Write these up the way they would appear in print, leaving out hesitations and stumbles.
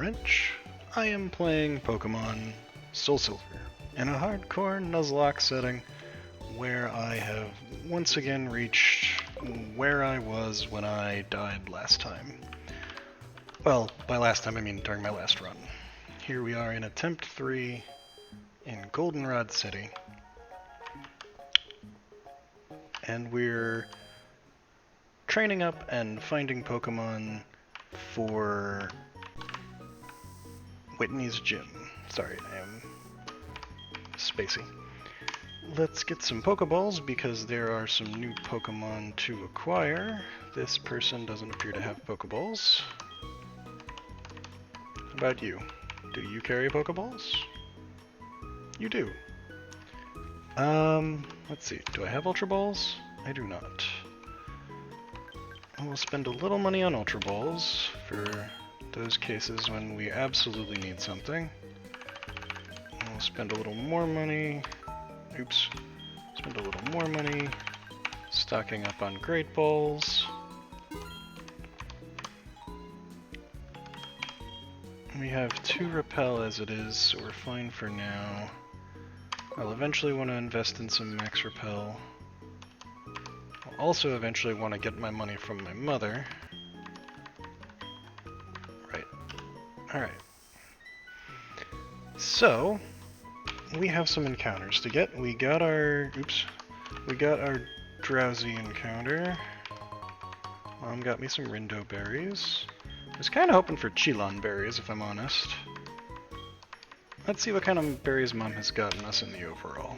Wrench. I am playing Pokemon SoulSilver in a hardcore Nuzlocke setting where I have once again reached where I was when I died last time. Well, by last time I mean during my last run. Here we are in Attempt 3 in Goldenrod City. And we're training up and finding Pokemon for Whitney's gym. Sorry, I am spacey. Let's get some Pokeballs because there are some new Pokemon to acquire. This person doesn't appear to have Pokeballs. How about you? Do you carry Pokeballs? You do. Let's see. Do I have Ultra Balls? I do not. I will spend a little money on Ultra Balls for those cases when we absolutely need something. I'll spend a little more money. Oops. Spend a little more money stocking up on Great Balls. We have 2 Repel as it is, so we're fine for now. I'll eventually want to invest in some Max Repel. I'll also eventually want to get my money from my mother. Right. Alright. So, we have some encounters to get. We got our Drowsy encounter. Mom got me some Rindo berries. I was kind of hoping for Chilon berries, if I'm honest. Let's see what kind of berries Mom has gotten us in the overall.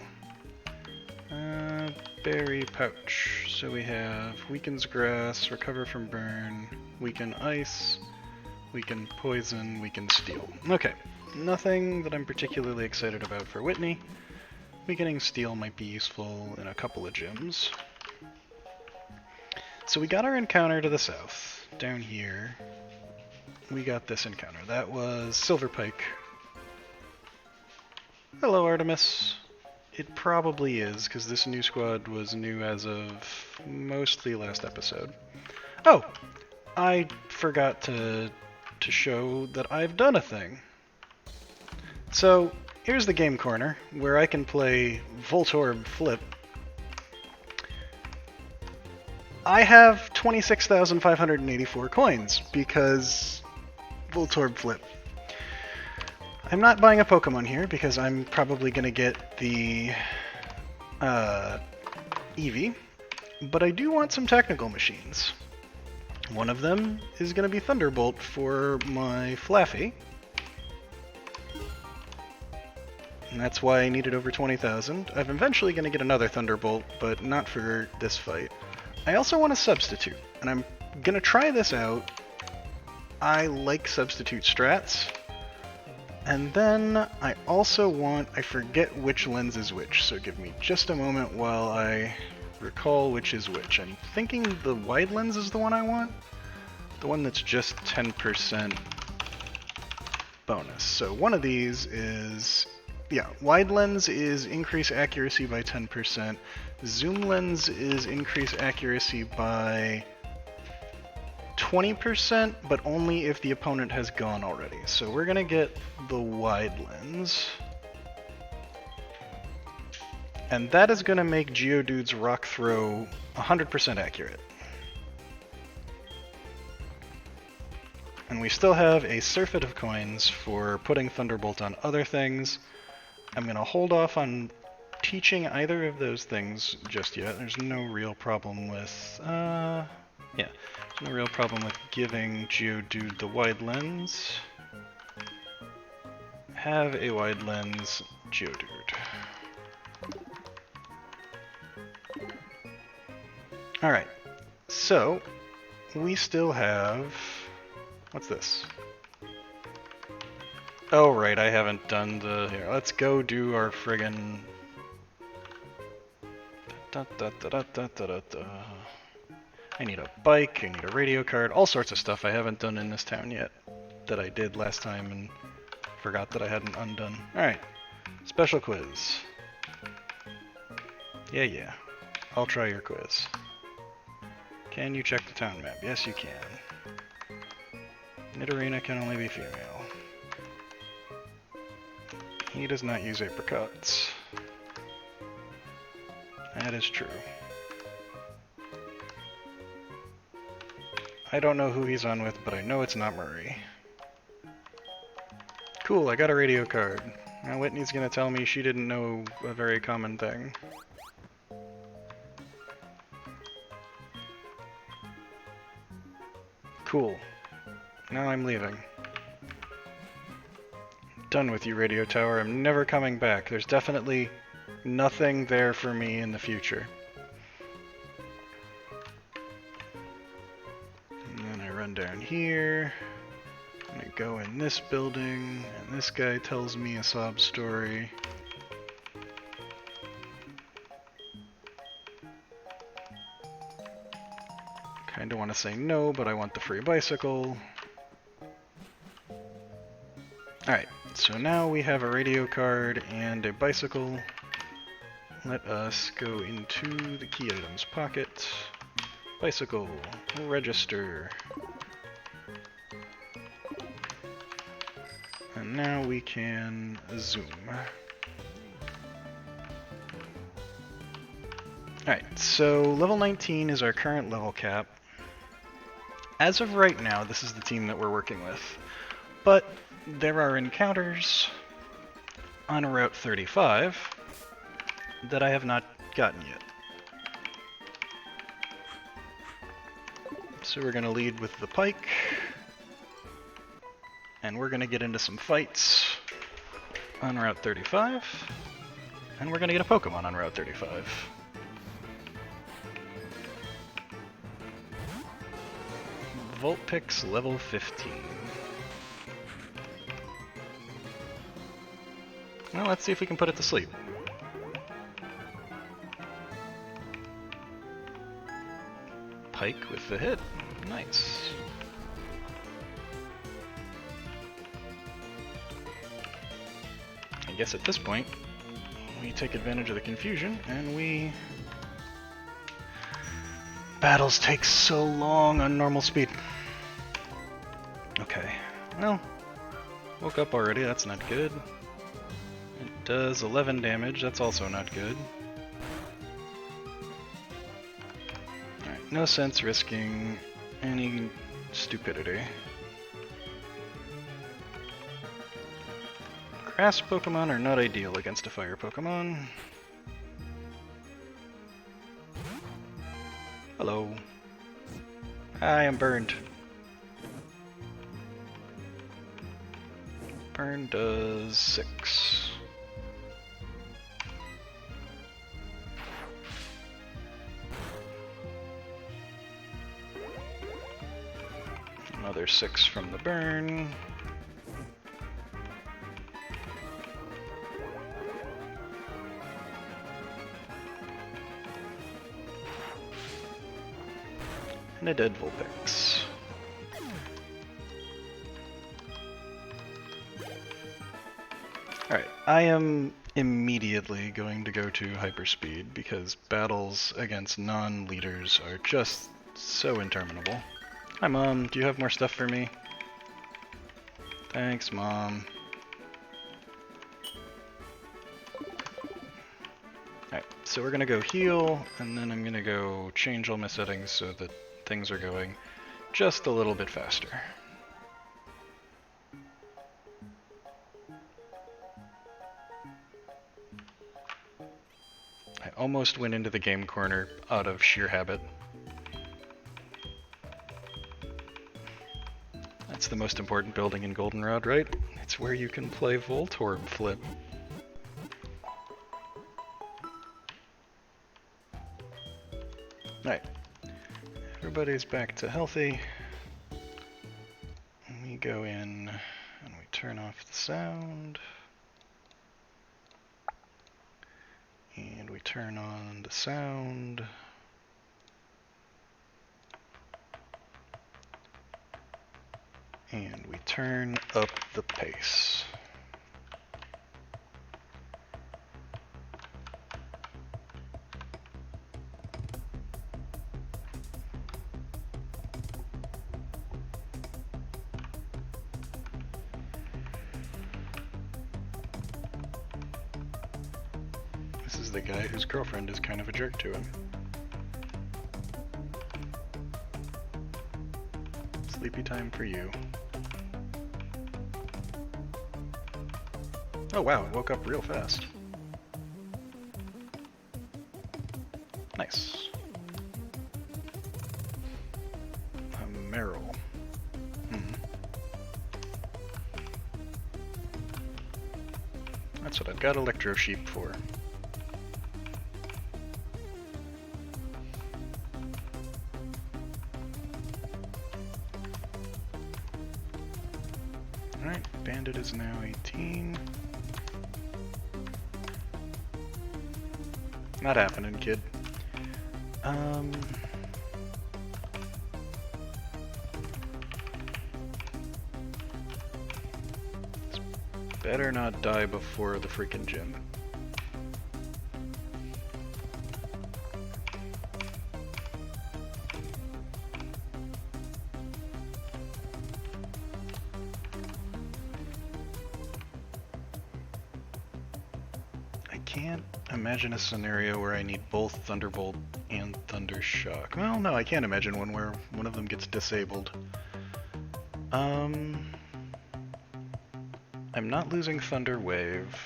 Berry pouch. So we have Weakens Grass, Recover from Burn, Weaken Ice, Weaken Poison, Weaken Steel. Okay, nothing that I'm particularly excited about for Whitney. Weakening Steel might be useful in a couple of gyms. So we got our encounter to the south. Down here, we got this encounter. That was Silverpike. Hello, Artemis. It probably is, because this new squad was new as of mostly last episode. Oh! I forgot to show that I've done a thing. So, here's the game corner, where I can play Voltorb Flip. I have 26,584 coins, because Voltorb Flip. I'm not buying a Pokemon here because I'm probably going to get the Eevee, but I do want some technical machines. One of them is going to be Thunderbolt for my Flaffy, and that's why I needed over 20,000. I'm eventually going to get another Thunderbolt, but not for this fight. I also want a Substitute, and I'm going to try this out. I like Substitute strats. And then I also want, I forget which lens is which, so give me just a moment while I recall which is which. I'm thinking the wide lens is the one I want, the one that's just 10% bonus. So one of these is, yeah, wide lens is increase accuracy by 10%, zoom lens is increase accuracy by 20%, but only if the opponent has gone already. So we're gonna get the wide lens. And that is gonna make Geodude's Rock Throw 100% accurate. And we still have a surfeit of coins for putting Thunderbolt on other things. I'm gonna hold off on teaching either of those things just yet. There's no real problem with, no real problem with giving Geodude the wide lens. Have a wide lens, Geodude. Alright, so we still have... What's this? Oh right, I haven't done the... Here, let's go do our friggin... I need a bike, I need a radio card, all sorts of stuff I haven't done in this town yet that I did last time and forgot that I hadn't undone. Alright, special quiz. Yeah, I'll try your quiz. Can you check the town map? Yes, you can. Nidorina can only be female. He does not use apricots. That is true. I don't know who he's on with, but I know it's not Murray. Cool, I got a radio card. Now Whitney's gonna tell me she didn't know a very common thing. Cool. Now I'm leaving. Done with you, radio tower. I'm never coming back. There's definitely nothing there for me in the future. And then I run down here. I go in this building, and this guy tells me a sob story. Kinda want to say no, but I want the free bicycle. Alright, so now we have a radio card and a bicycle. Let us go into the key items pocket. Bicycle, register. And now we can zoom. Alright, so level 19 is our current level cap. As of right now, this is the team that we're working with. But there are encounters on Route 35 that I have not gotten yet. So we're going to lead with the pike. And we're going to get into some fights on Route 35. And we're going to get a Pokemon on Route 35. Vulpix level 15. Well, let's see if we can put it to sleep. Pike with the hit. Nice. I guess at this point, we take advantage of the confusion, and we... Battles take so long on normal speed. Okay, well, woke up already, that's not good. It does 11 damage, that's also not good. Alright, no sense risking any stupidity. Grass Pokemon are not ideal against a fire Pokemon. Hello. I am burned. Burn does 6. Another 6 from the burn. And a dead Vulpix. Alright, I am immediately going to go to Hyperspeed because battles against non-leaders are just so interminable. Hi Mom, do you have more stuff for me? Thanks Mom. Alright, so we're gonna go heal, and then I'm gonna go change all my settings so that things are going just a little bit faster. I almost went into the game corner out of sheer habit. That's the most important building in Goldenrod, right? It's where you can play Voltorb Flip. Alright. Everybody's back to healthy. We go in and we turn off the sound. And we turn on the sound. And we turn up the pace. This is the guy whose girlfriend is kind of a jerk to him. Sleepy time for you. Oh wow, it woke up real fast. Nice. A Meryl. That's what I've got Electro Sheep for. Alright, Bandit is now 18. Not happening, kid. Better not die before the freaking gym. I can't imagine a scenario where I need both Thunderbolt and Thunder Shock. Well, no, I can't imagine one where one of them gets disabled. I'm not losing Thunder Wave.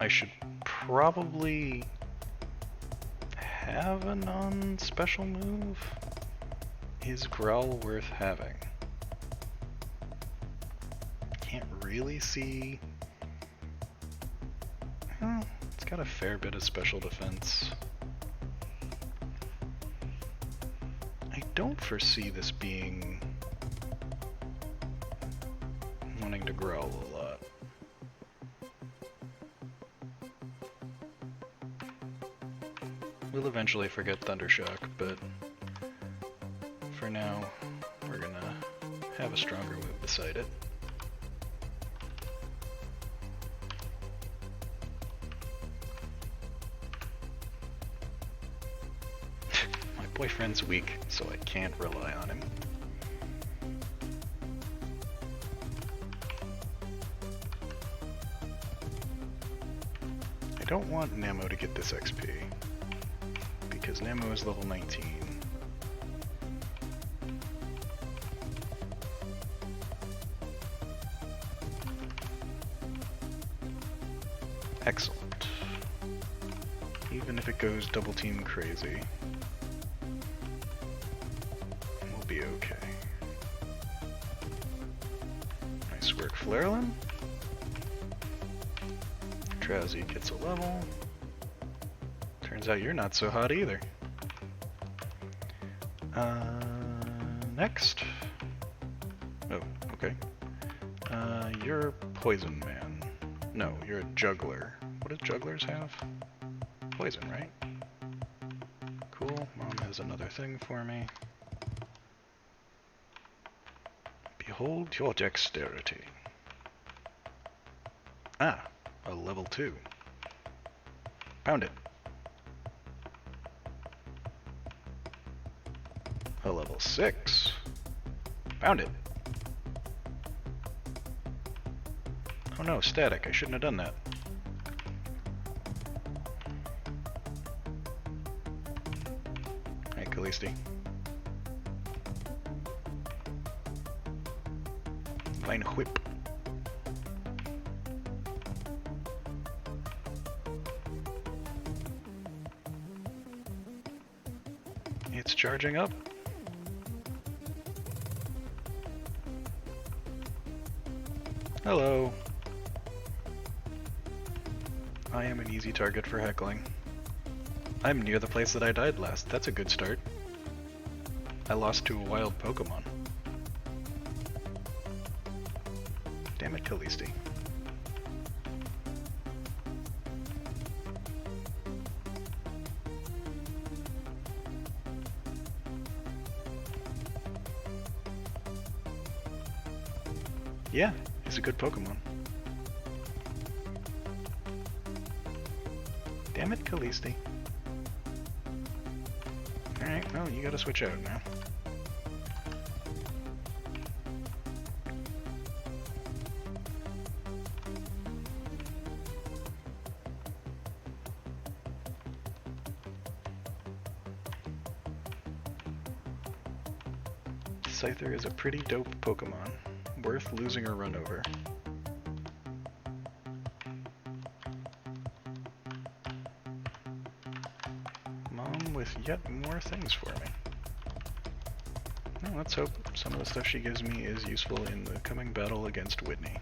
I should probably have a non-special move. Is Growl worth having? Can't really see. Well, it's got a fair bit of special defense. I don't foresee this being wanting to growl a lot. We'll eventually forget Thundershock, but for now, we're gonna have a stronger move beside it. My boyfriend's weak, so I can't rely on him. I don't want Nemo to get this XP, because Nemo is level 19. Excellent. Even if it goes double team crazy, we'll be okay. Nice work, Flarelan. Drowsy gets a level. Turns out you're not so hot either. Next. Oh, okay. You're Poison Man. No, you're a Juggler. What do jugglers have? Poison, right? Cool. Mom has another thing for me. Behold your dexterity. Ah, a level 2. Pound it. A level 6. Pound it. Oh no, static. I shouldn't have done that. Hey, Callisti. Line whip. It's charging up. Hello. I am an easy target for heckling. I'm near the place that I died last. That's a good start. I lost to a wild Pokemon. Damn it, Callisti. Yeah, he's a good Pokemon. Damn it, Callisti. Alright, well, you gotta switch out now. Scyther is a pretty dope Pokemon, worth losing a run over. Mom with yet more things for me. Well, let's hope some of the stuff she gives me is useful in the coming battle against Whitney.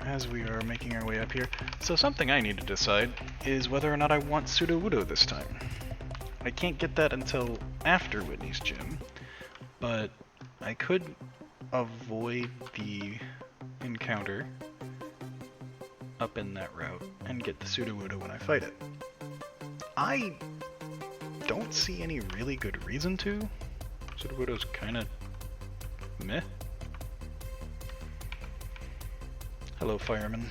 As we are making our way up here, so something I need to decide is whether or not I want Sudowoodo this time. I can't get that until after Whitney's gym, but I could avoid the encounter up in that route and get the Sudowoodo when I fight it. I don't see any really good reason to. Sudowoodo's kinda meh. Hello, fireman.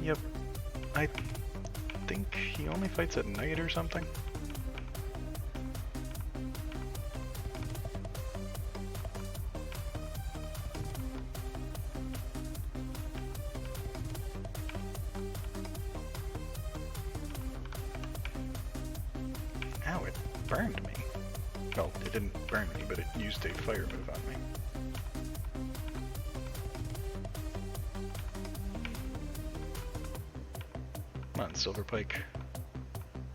Yep, I think he only fights at night or something. Ow, it burned me. Well, it didn't burn me, but it used a fire move on me. Come on, Silverpike.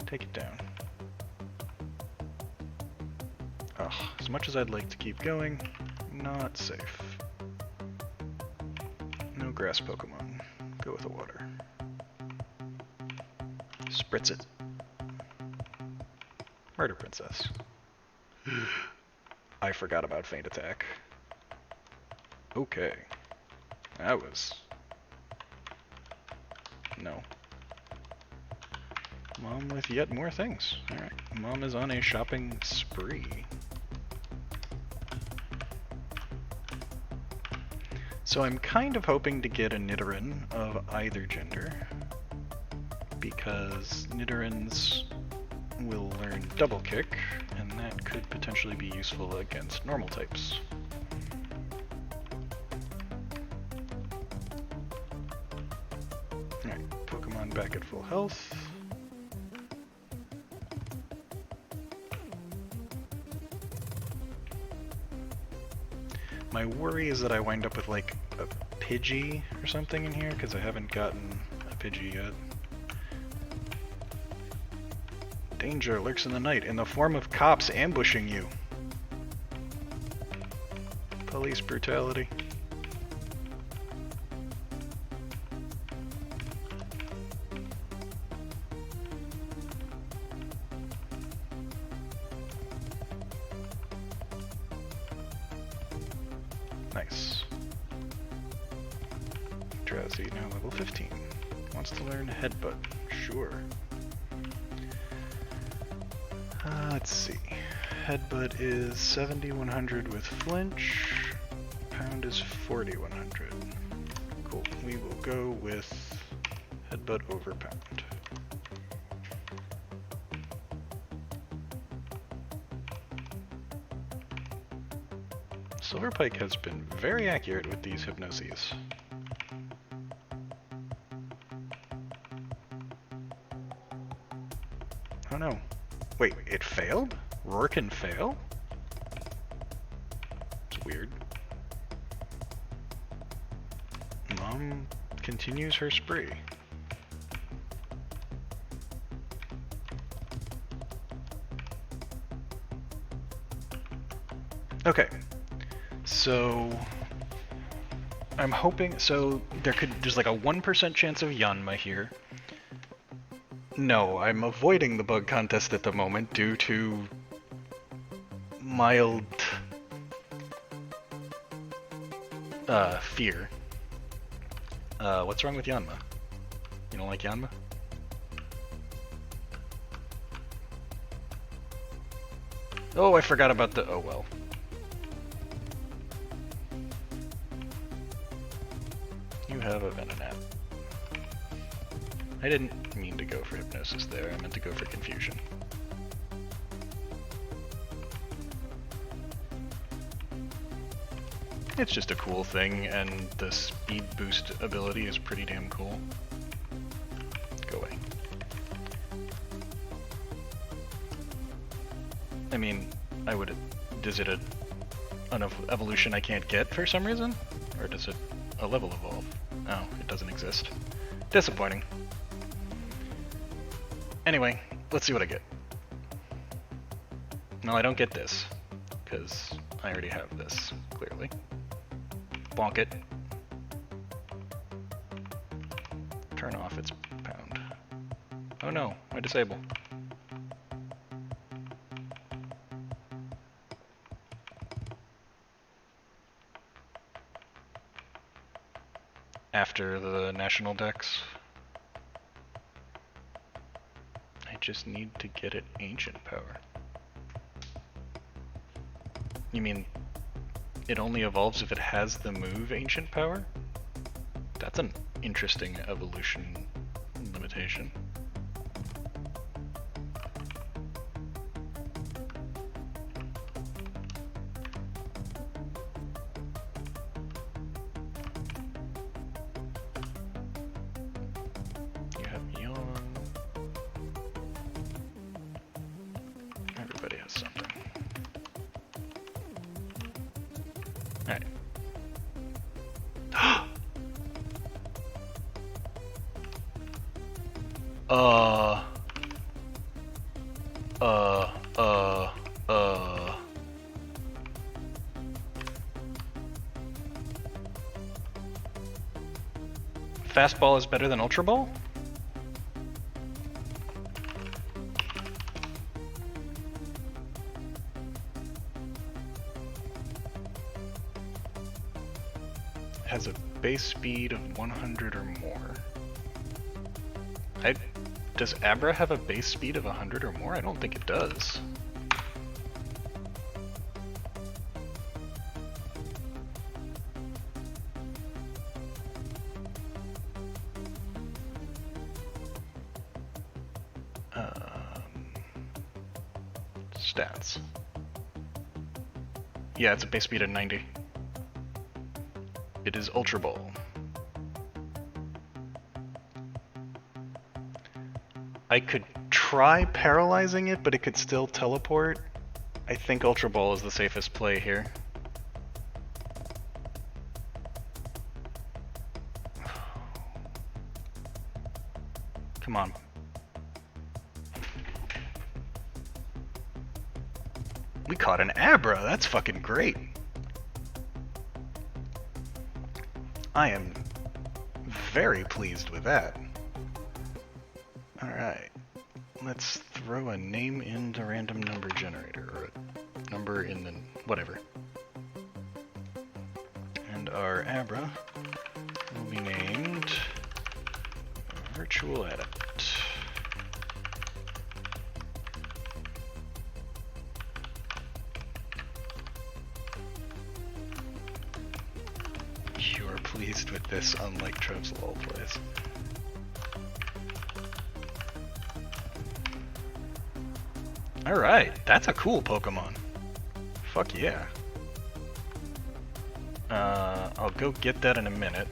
Take it down. Ugh, as much as I'd like to keep going, not safe. No grass Pokemon. Go with the water. Spritz it. Murder Princess. I forgot about Feint Attack. Okay. That was... No. Mom with yet more things. Alright, Mom is on a shopping spree. So I'm kind of hoping to get a Nidoran of either gender, because Nidorans will learn Double Kick, and that could potentially be useful against normal types. Alright, Pokemon back at full health. My worry is that I wind up with like a Pidgey or something in here, because I haven't gotten a Pidgey yet. Danger lurks in the night in the form of cops ambushing you. Police brutality. Nice. Drowsy, now level 15. Wants to learn Headbutt. Sure. Let's see. Headbutt is 7100 with flinch. Pound is 4100. Cool. We will go with Headbutt over Pound. Silverpike has been very accurate with these hypnoses. Oh no. Wait, it failed? Roar can fail? It's weird. Mom continues her spree. Okay. So I'm hoping, so there's like a 1% chance of Yanma here. No, I'm avoiding the bug contest at the moment due to mild fear. What's wrong with Yanma? You don't like Yanma? Oh, I forgot about the, oh well. You have a Venonat. I didn't mean to go for Hypnosis there, I meant to go for Confusion. It's just a cool thing, and the speed boost ability is pretty damn cool. Go away. I mean, does it an evolution I can't get for some reason? Or does it a level evolve? Oh, it doesn't exist. Disappointing. Anyway, let's see what I get. No, I don't get this, because I already have this, clearly. Bonk it. Turn off its pound. Oh no, I disable. After the national dex. I just need to get it ancient power. You mean it only evolves if it has the move ancient power? That's an interesting evolution limitation. You have Yawn. Everybody has something. Alright. Fastball is better than Ultra Ball? Has a base speed of 100 or more. Does Abra have a base speed of 100 or more? I don't think it does. Stats. Yeah, it's a base speed of 90. It is Ultra Ball. I could try paralyzing it, but it could still teleport. I think Ultra Ball is the safest play here. Come on. We caught an Abra, that's fucking great. I am very pleased with that. Alright, let's throw a name into random number generator, or a number in the whatever. And our Abra will be named Virtual Adept. You're pleased with this, unlike Trev's LOL plays. Alright, that's a cool Pokemon. Fuck yeah. I'll go get that in a minute,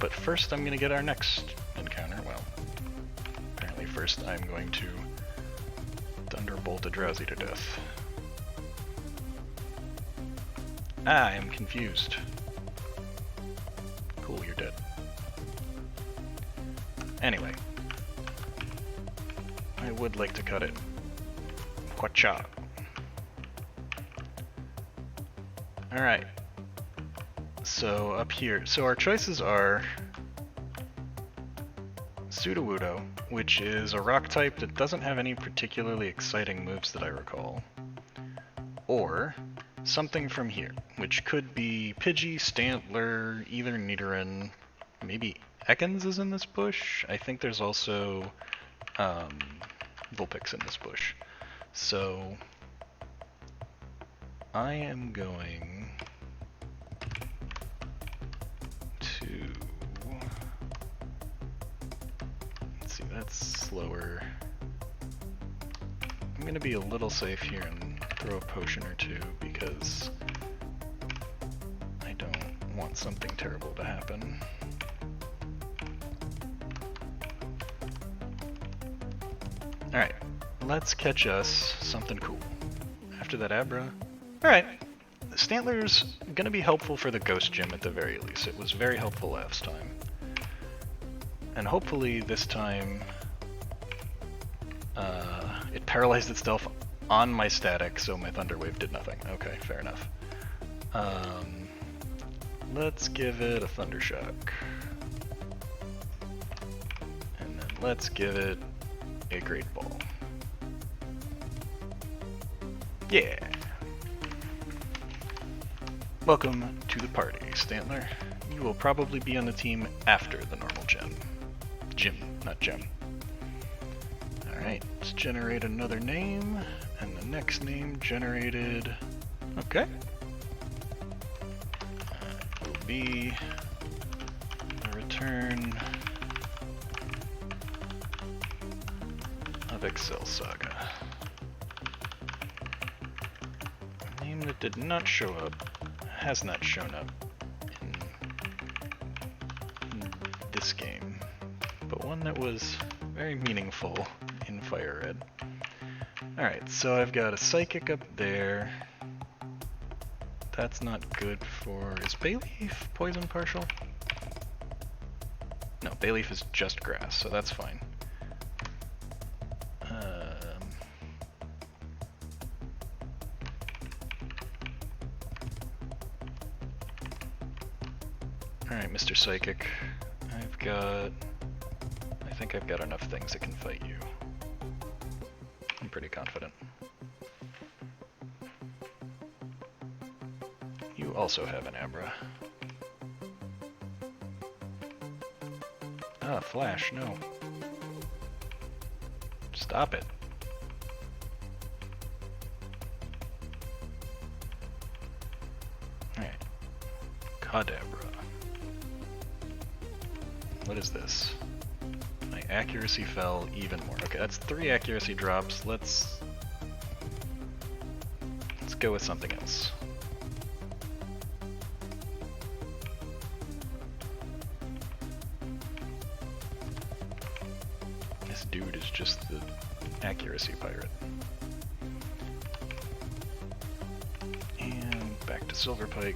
but first I'm gonna get our next encounter. Well, apparently first I'm going to Thunderbolt a Drowsy to death. I am confused. Cool, you're dead. Anyway, I would like to cut it. Quacha. Alright. So up here, so our choices are Sudowoodo, which is a rock type that doesn't have any particularly exciting moves that I recall, or something from here, which could be Pidgey, Stantler, either Nidoran, maybe Ekans is in this bush. I think there's also Vulpix in this bush. So I am going to, let's see, that's slower. I'm going to be a little safe here and throw a potion or two because I don't don't want something terrible to happen. Alright, let's catch us something cool. After that Abra. Alright, Stantler's gonna be helpful for the Ghost Gym at the very least. It was very helpful last time. And hopefully this time it paralyzed itself on my static, so my Thunder Wave did nothing. Okay, fair enough. Let's give it a Thunder Shock. And then let's give it a Great Ball. Yeah! Welcome to the party, Stantler. You will probably be on the team after the normal gym. Gym, not gem. Alright, let's generate another name, and the next name generated... Okay. Will be a return of Excel Saga. A name that did not show up, has not shown up in this game, but one that was very meaningful in Fire Red. Alright, so I've got a Psychic up there. That's not good for... Is Bayleaf poison partial? No, Bayleaf is just grass, so that's fine. Alright, Mr. Psychic. I think I've got enough things that can fight you. I'm pretty confident. You also have an Abra. Ah, Flash, no. Stop it. Alright. Kadabra. What is this? My accuracy fell even more. Okay, that's 3 accuracy drops. Let's go with something else. This dude is just the accuracy pirate. And back to Silverpike.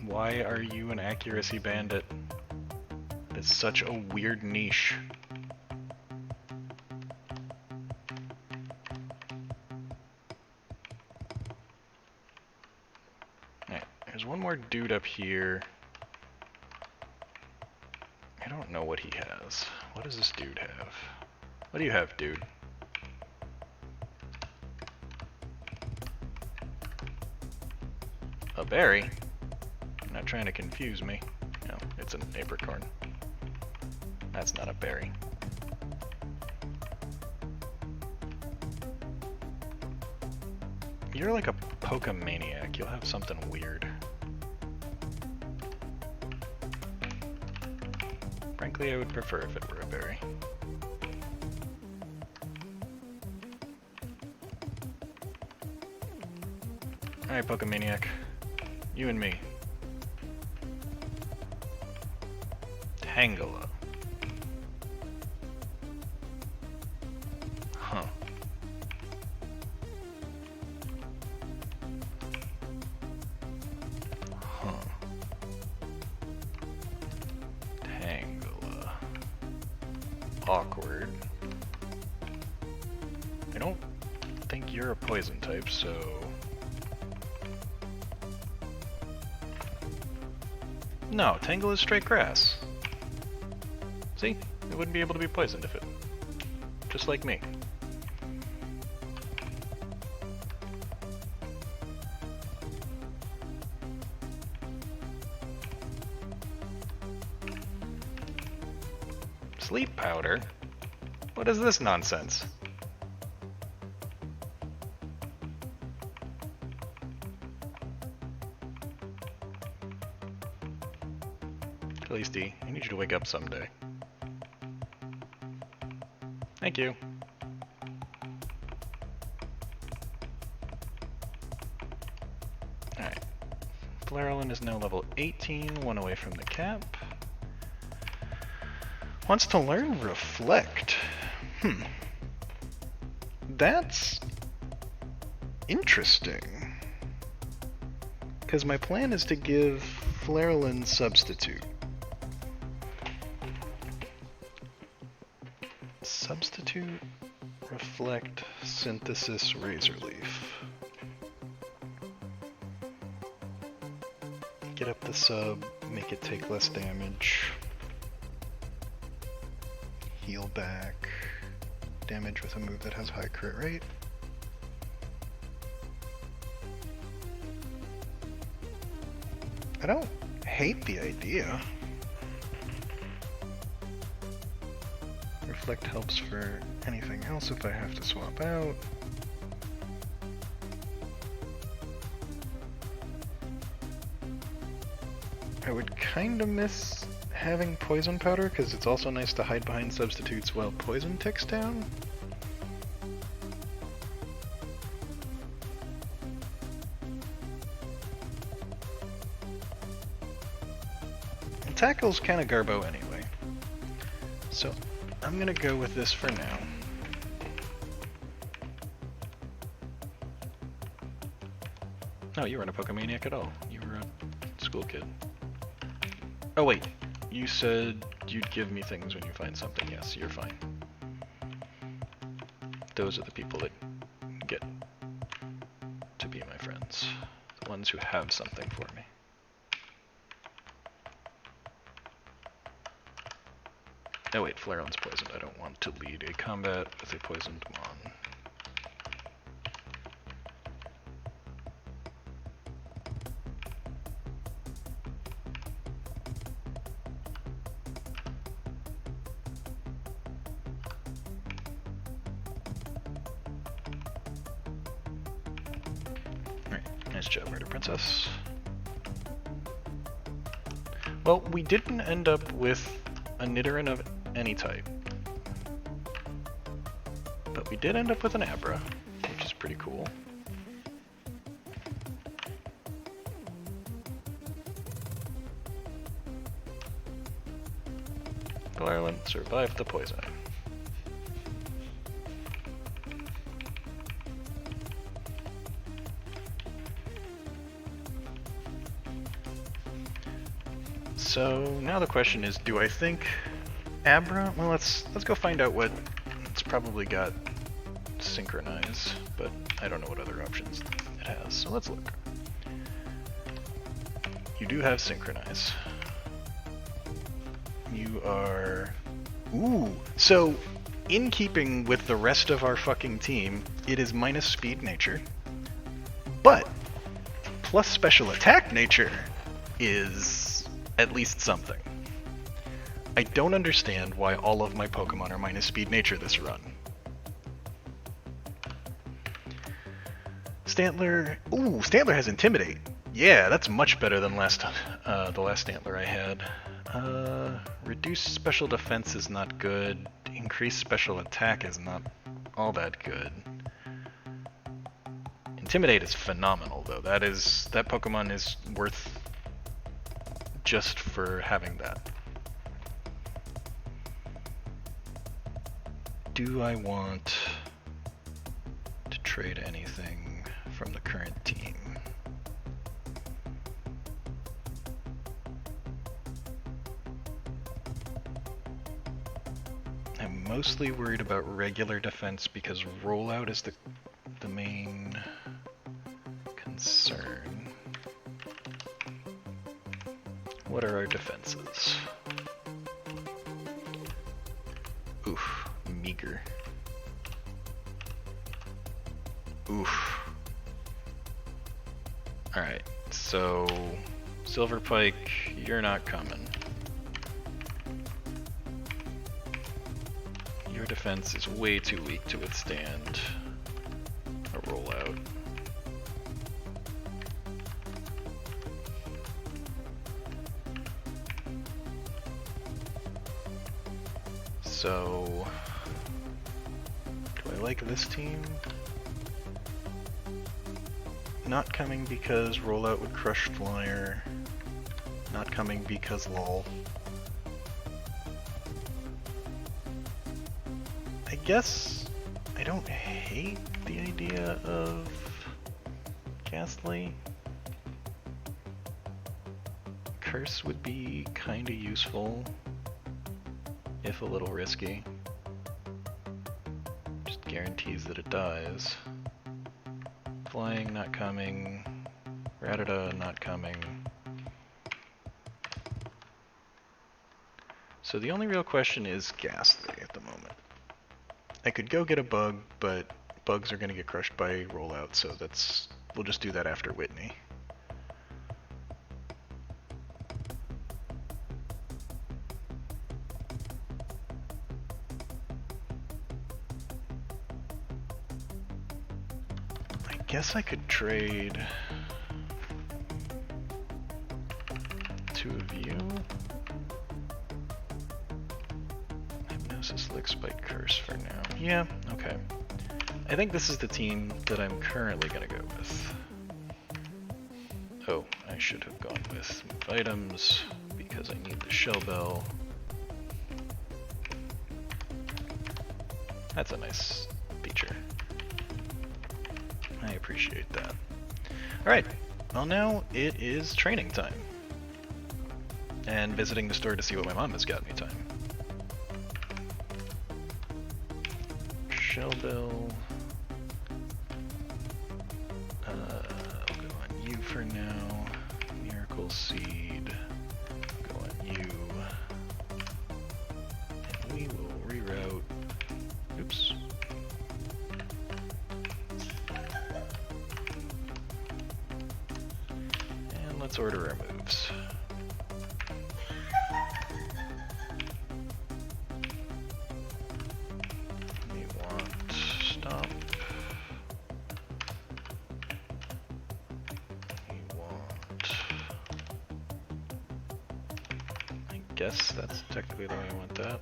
Why are you an accuracy bandit? It's such a weird niche. Alright, there's one more dude up here. I don't know what he has. What does this dude have? What do you have, dude? A berry? You're not trying to confuse me. No, it's an apricorn. That's not a berry. You're like a Pokemaniac. You'll have something weird. Frankly, I would prefer if it were a berry. Alright, Pokemaniac. You and me. Tangela. Huh. Huh. Tangela. Awkward. I don't think you're a poison type, so... No, Tangle is straight grass. See? It wouldn't be able to be poisoned if it... Just like me. Sleep powder? What is this nonsense? Please, D. I need you to wake up someday. Thank you. Alright. Flarelin is now level 18, one away from the cap. Wants to learn Reflect. That's interesting. Because my plan is to give Flarelin Substitute. Substitute, Reflect, Synthesis, Razor Leaf. Get up the sub, make it take less damage. Heal back. Damage with a move that has high crit rate. I don't hate the idea. Reflect helps for anything else if I have to swap out. I would kinda miss having Poison Powder, because it's also nice to hide behind substitutes while Poison ticks down. And Tackle's kinda garbo anyway. So I'm gonna go with this for now. No, you weren't a Pokemaniac at all. You were a school kid. Oh wait, you said you'd give me things when you find something. Yes, you're fine. Those are the people that get to be my friends. The ones who have something for me. Oh wait, Flarelin's poisoned. I don't want to lead a combat with a poisoned Mon. Alright, nice job, Murder Princess. Well, we didn't end up with a Nidoran of any type. But we did end up with an Abra, which is pretty cool. Flarelin survived the poisoning. So now the question is, do I think Abra? Well, let's go find out what it's probably got. Synchronize, but I don't know what other options it has. So let's look. You do have Synchronize. You are... Ooh! So, in keeping with the rest of our fucking team, it is minus speed nature, but plus special attack nature is at least something. I don't understand why all of my Pokemon are minus speed nature this run. Stantler... Ooh, Stantler has Intimidate. Yeah, that's much better than the last Stantler I had. Reduce special defense is not good. Increase special attack is not all that good. Intimidate is phenomenal, though. That Pokemon is worth just for having that. Do I want to trade anything from the current team? I'm mostly worried about regular defense because rollout is the main concern. What are our defenses? Oof, meager. Oof. Alright, so Silverpike, you're not coming. Your defense is way too weak to withstand a rollout. So, do I like this team? Not coming because rollout would crush flyer. Not coming because lol. I guess I don't hate the idea of Ghastly. Curse would be kinda useful, if a little risky. Just guarantees that it dies. Flying not coming. Rattata not coming. So the only real question is Ghastly at the moment. I could go get a bug, but bugs are going to get crushed by rollout, so we'll just do that after Whitney. I guess I could trade 2 of you. Hypnosis, Lick, Spike, Curse for now. Yeah, okay. I think this is the team that I'm currently going to go with. Oh, I should have gone with move items because I need the Shell Bell. That's a nice feature. I appreciate that. Alright, well now it is training time. And visiting the store to see what my mom has got me time. Shell Bell. I'll go on you for now. Miracle Seed. Go on you. And we will reroute. Oops. And let's order our moves. Guess that's technically the way I want that.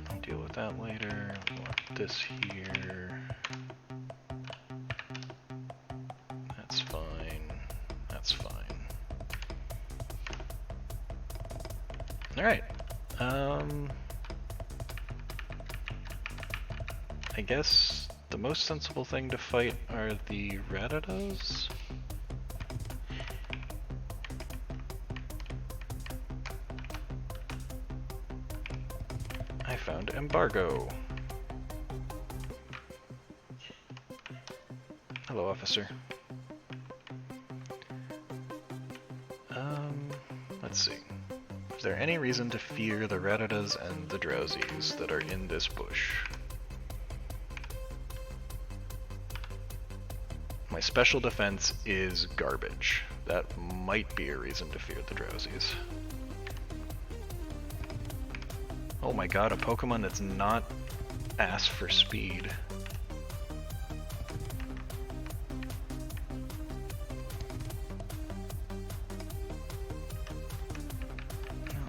I'll deal with that later. We want this here. That's fine. That's fine. Alright. I guess the most sensible thing to fight are the Rattatas. I found embargo. Hello, officer. Let's see. Is there any reason to fear the Rattatas and the Drowsies that are in this bush? My special defense is garbage. That might be a reason to fear the Drowsies. Oh my god, a Pokemon that's not asked for speed.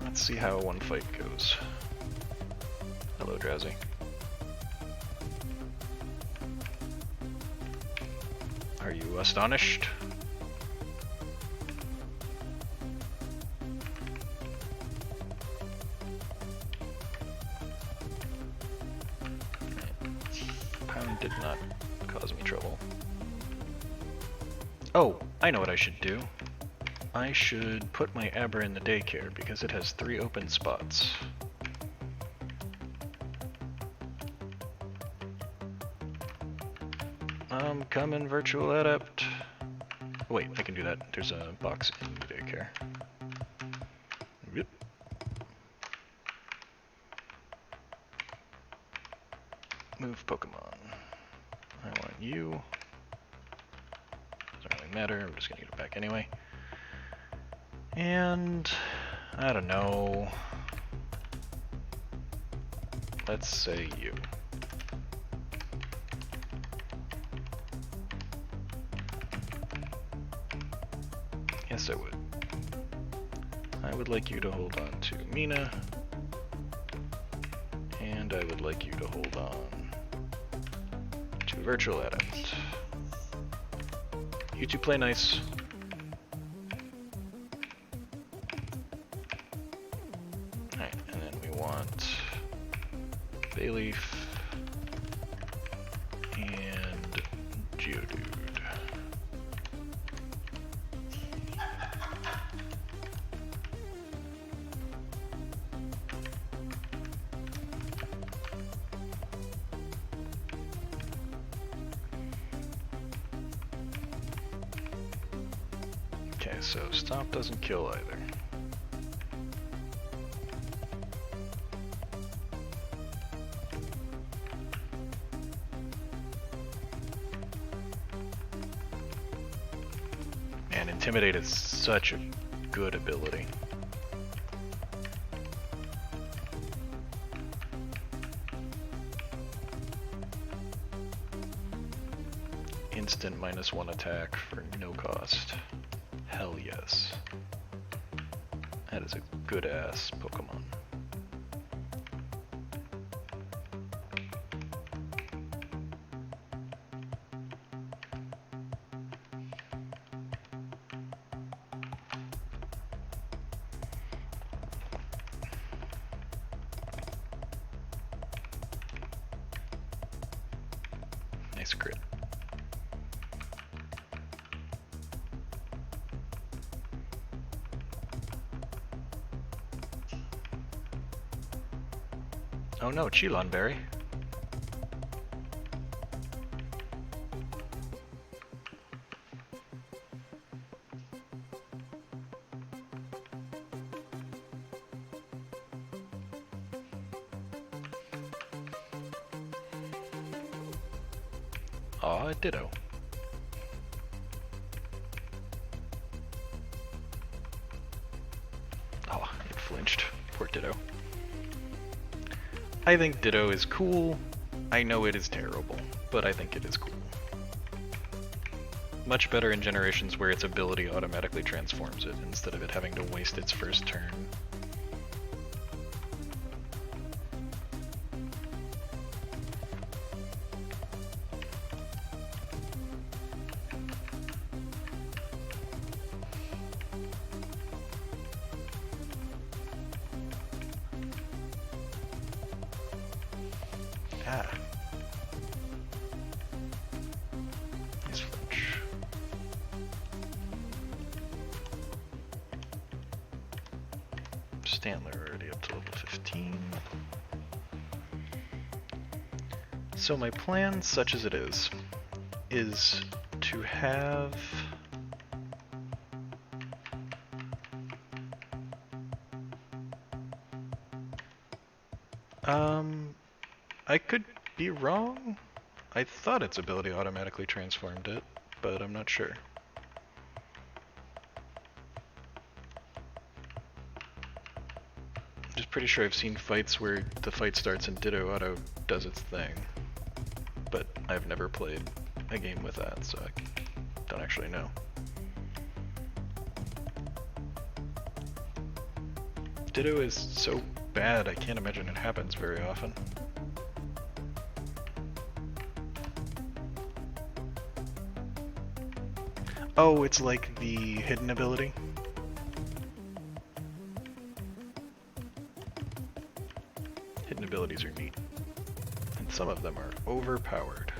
Let's see how one fight goes. Hello, Drowsy. Are you astonished? Pound did not cause me trouble. Oh, I know what I should do. I should put my Abra in the daycare because it has 3 open spots. I'm coming, Virtual Adept. Wait, I can do that. There's a box in the daycare. Yep. Move Pokemon. I want you. Doesn't really matter, I'm just gonna get it back anyway. And I don't know. Let's say you. Yes, I would. I would like you to hold on to Mina. and I would like you to hold on to Virtual Adept. You two play nice. Alright, and then we want Bayleaf and Geodude. Okay, so Stomp doesn't kill either. Man, Intimidate is such a good ability. Instant -1 attack for no cost. Hell yes. That is a good-ass Pokemon. Nice crit. Oh no, Chilon Berry. Aw, Ditto. Oh, it flinched. Poor Ditto. I think Ditto is cool. I know it is terrible, but I think it is cool. Much better in generations where its ability automatically transforms it, instead of it having to waste its first turn. Ah. Nice flinch. Stantler already up to level 15. So my plan, such as it is to have I could be wrong. I thought its ability automatically transformed it, but I'm not sure. I'm just pretty sure I've seen fights where the fight starts and Ditto Auto does its thing, but I've never played a game with that, so I don't actually know. Ditto is so bad, I can't imagine it happens very often. Oh, it's like the hidden ability? Hidden abilities are neat. And some of them are overpowered.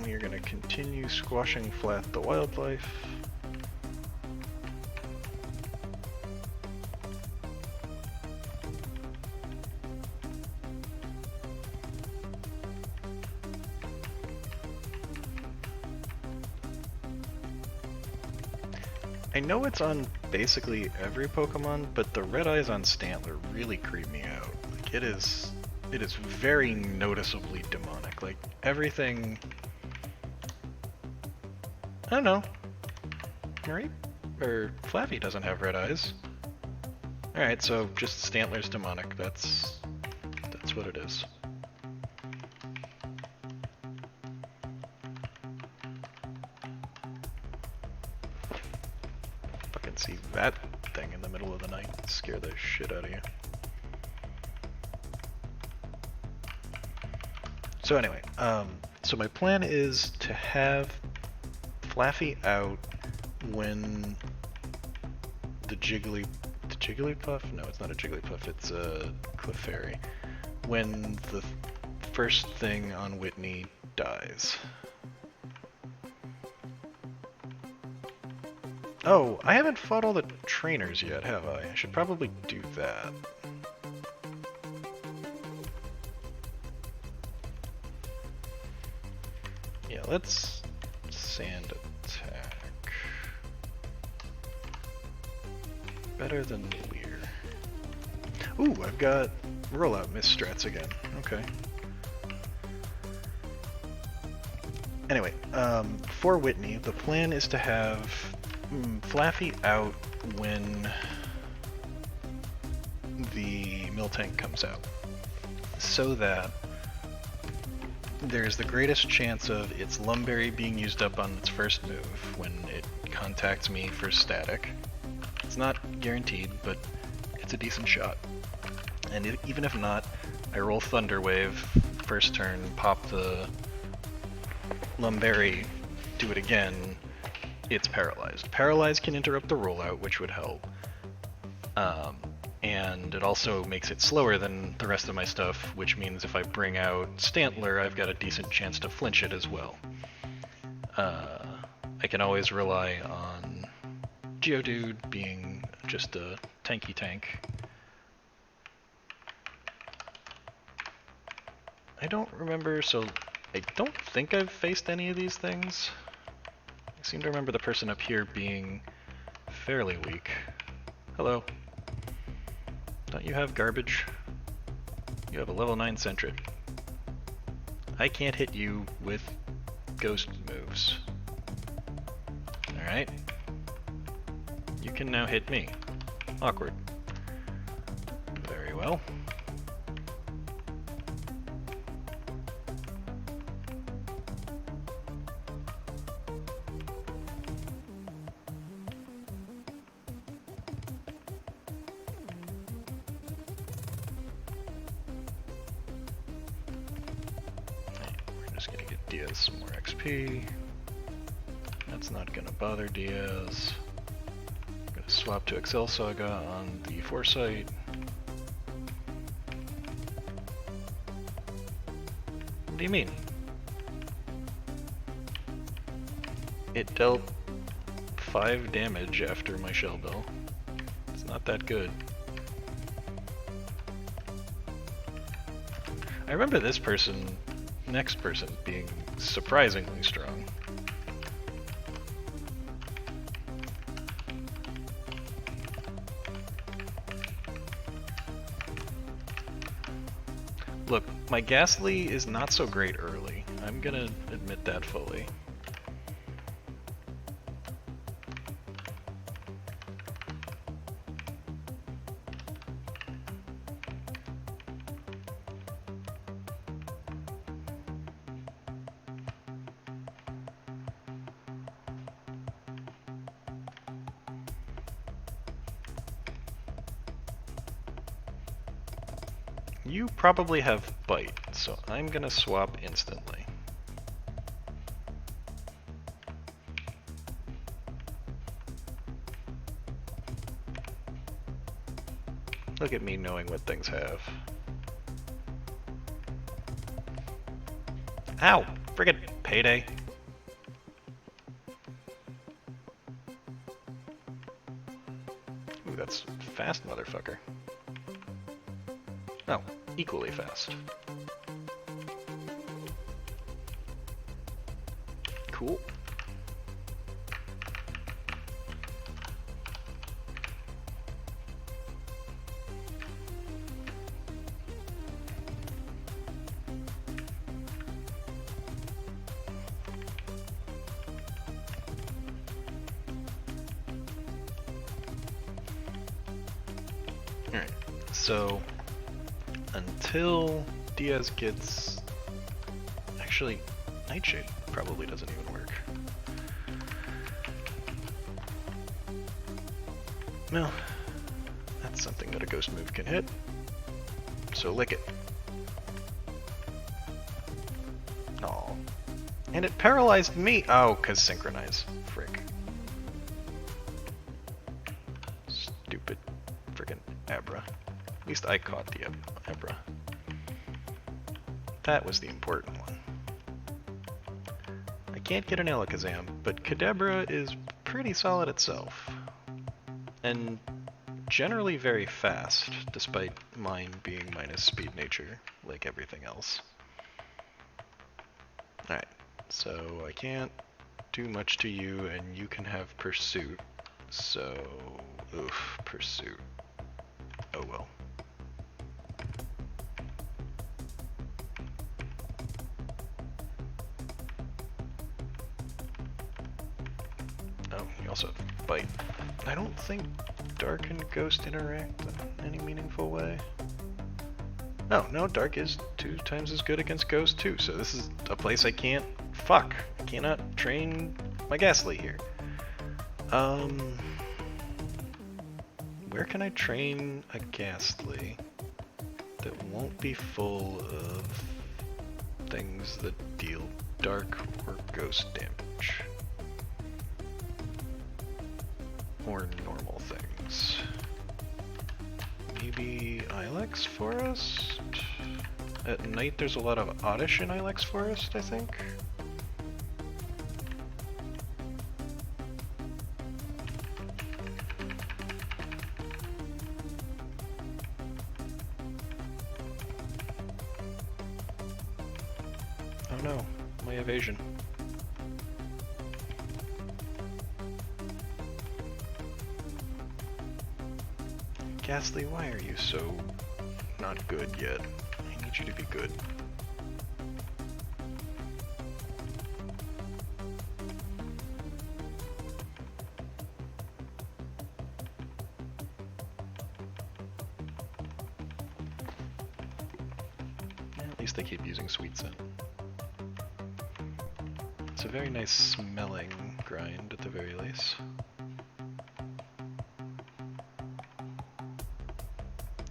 You're going to continue squashing flat the wildlife. I know it's on basically every Pokemon, but the red eyes on Stantler really creep me out. Like it is very noticeably demonic. Like everything, I don't know. Right? Flaffy doesn't have red eyes. Alright, so just Stantler's demonic. That's what it is. Fucking see that thing in the middle of the night. Scare the shit out of you. So anyway, so my plan is to have Flaffy out when the Jigglypuff? No, it's not a Jigglypuff, it's a Clefairy. When the first thing on Whitney dies. Oh, I haven't fought all the trainers yet, have I? I should probably do that. Yeah, let's sand attack. Better than Leer. Ooh, I've got rollout misstrats again. Okay. Anyway, for Whitney, the plan is to have Flaffy out when the Miltank comes out, so that there's the greatest chance of its Lumberry being used up on its first move when it contacts me for static. It's not guaranteed, but it's a decent shot. And even if not, I roll Thunder Wave first turn, pop the Lumberry, do it again, it's paralyzed. Paralyzed can interrupt the rollout, which would help. And it also makes it slower than the rest of my stuff, which means if I bring out Stantler, I've got a decent chance to flinch it as well. I can always rely on Geodude being just a tanky tank. I don't remember, so I don't think I've faced any of these things. I seem to remember the person up here being fairly weak. Hello. Don't you have garbage? You have a level 9 Sentret. I can't hit you with ghost moves. Alright. You can now hit me. Awkward. Very well. Diaz some more XP. That's not gonna bother Diaz. I'm gonna swap to Excel Saga on the Foresight. What do you mean? It dealt 5 damage after my Shell Bell. It's not that good. I remember this next person being surprisingly strong. Look, my Ghastly is not so great early. I'm gonna admit that fully. You probably have Bite, so I'm gonna swap instantly. Look at me knowing what things have. Ow! Friggin' payday. Ooh, that's fast, motherfucker. Oh, equally fast. Cool. Alright, so until Diaz gets... Actually, Nightshade probably doesn't even work. No, that's something that a ghost move can hit. So lick it. Oh. And it paralyzed me! Oh, cause synchronize. Frick. Stupid friggin' Abra. At least I caught the Abra. That was the important one. I can't get an Alakazam, but Kadabra is pretty solid itself. And generally very fast, despite mine being minus speed nature, like everything else. Alright, so I can't do much to you, and you can have Pursuit. So, oof, Pursuit. Oh well. Oh, you also have Bite. I don't think Dark and Ghost interact in any meaningful way. Oh, no, Dark is 2 times as good against Ghost too, so this is a place I can't... Fuck! I cannot train my Ghastly here. Where can I train a Ghastly that won't be full of things that deal Dark or Ghost damage? Or normal things. Maybe Ilex Forest? At night there's a lot of Oddish in Ilex Forest, I think? Oh no, my evasion. Ghastly, why are you so not good yet? I need you to be good. At least they keep using Sweet Scent. It's a very nice smelling grind at the very least.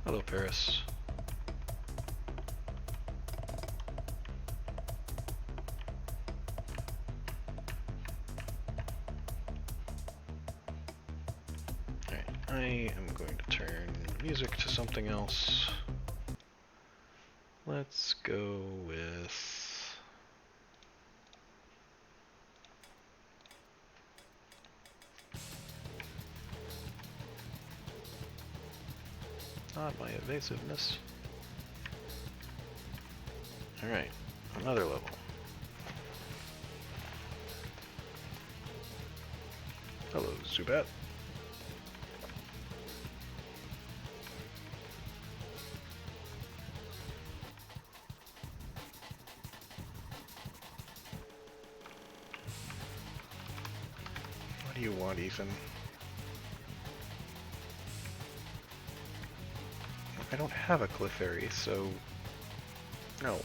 Hello, Paris. Alright, I am going to turn music to something else. Let's go with... Not my evasiveness. Alright, another level. Hello, Zubat. What do you want, Ethan? I don't have a Clefairy, so... No.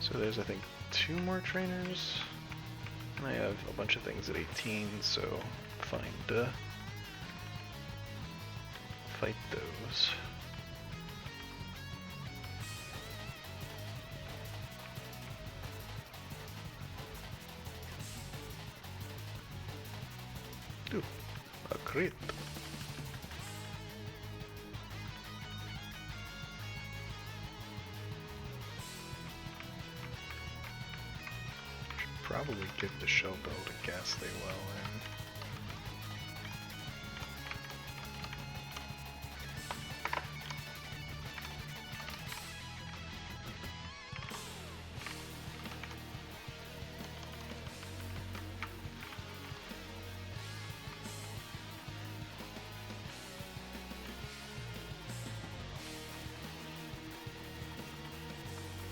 So there's, I think, 2 more trainers. I have a bunch of things at 18, so fine to fight those. Ooh, a crit. Should probably give the Shell Bell to Ghastly while in.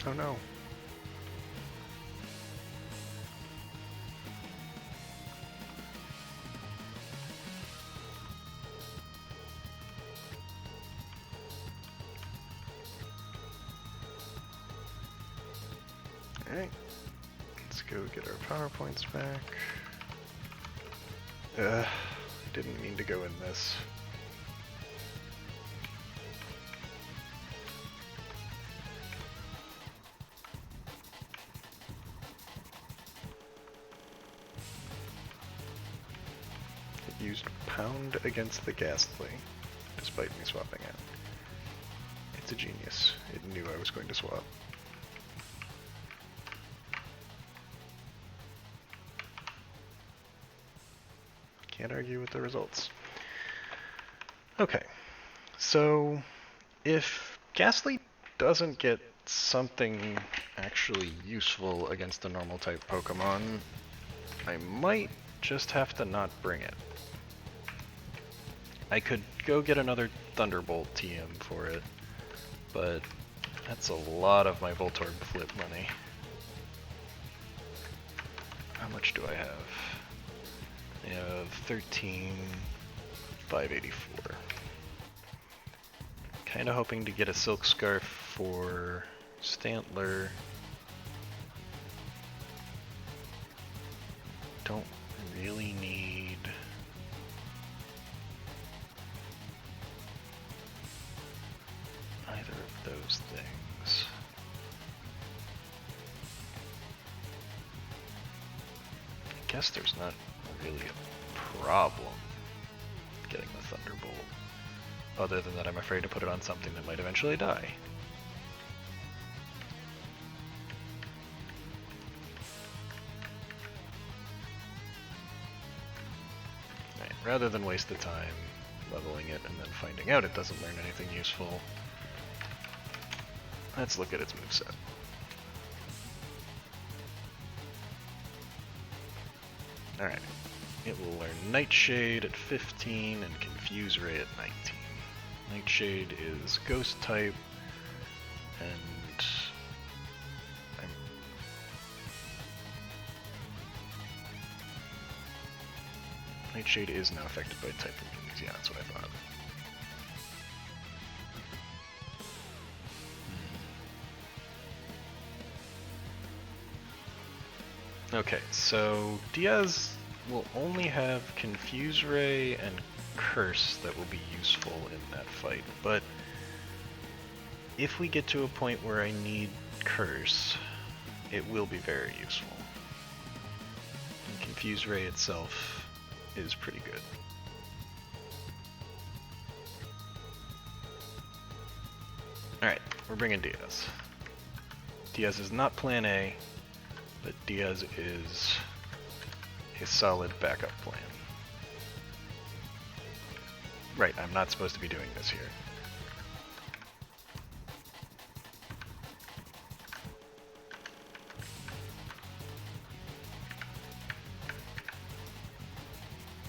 Oh no. Alright. Let's go get our power points back. I didn't mean to go in this. It used Pound against the Ghastly, despite me swapping it. It's a genius. It knew I was going to swap. Can't argue with the results. Okay, so if Ghastly doesn't get something actually useful against a normal type Pokemon, I might just have to not bring it. I could go get another Thunderbolt TM for it, but that's a lot of my Voltorb flip money. How much do I have? I have 13,584. Kinda hoping to get a Silk Scarf for Stantler. Don't really need... either of those things. I guess there's not really a problem getting the Thunderbolt. Other than that, I'm afraid to put it on something that might eventually die. Right, rather than waste the time leveling it and then finding out it doesn't learn anything useful, let's look at its moveset. Alright. It will learn Nightshade at 15 and Confuse Ray at 19. Nightshade is Ghost type, and Nightshade is now affected by type immunities. Yeah, that's what I thought. Okay, so Diaz will only have Confuse Ray and Curse that will be useful in that fight, but if we get to a point where I need Curse, it will be very useful. And Confuse Ray itself is pretty good. Alright, we're bringing Diaz. Diaz is not Plan A, but Diaz is a solid backup plan. Right, I'm not supposed to be doing this here.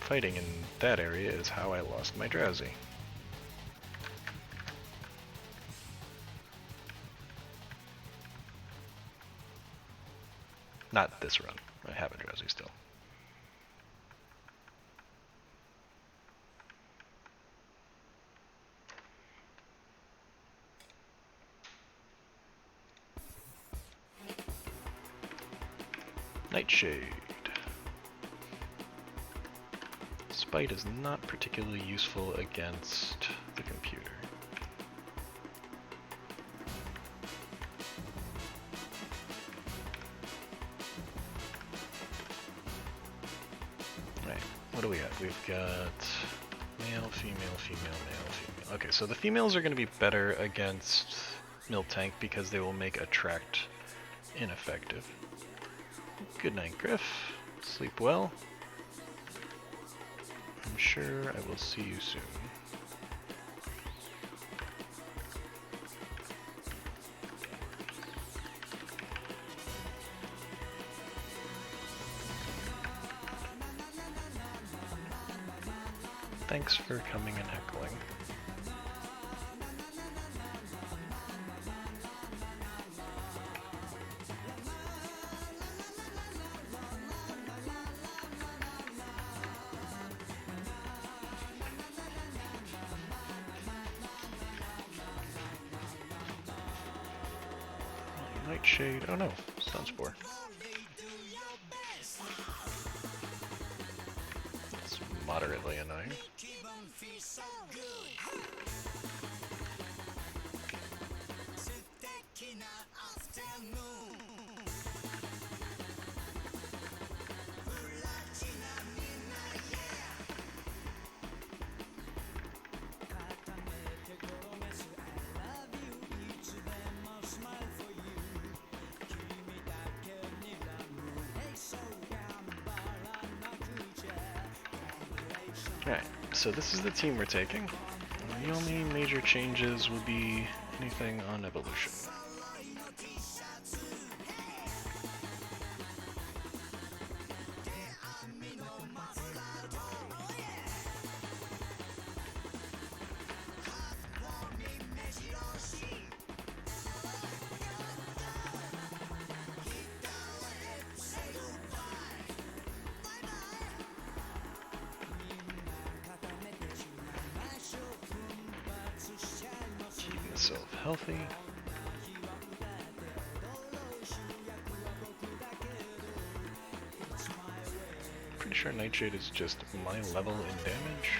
Fighting in that area is how I lost my Drowsy. Not this run. I have a Drowsy still. Nightshade. Spite is not particularly useful against the computer. Right, what do we have? We've got male, female, female, male, female. Okay, so the females are going to be better against Miltank because they will make Attract ineffective. Good night, Griff. Sleep well. I'm sure I will see you soon. Thanks for coming and heckling. Nightshade. Oh no, Stun Spore. It's moderately annoying. Alright, so this is the team we're taking. The only major changes will be anything on evolution. Keep myself healthy. Pretty sure Nightshade is just my level in damage.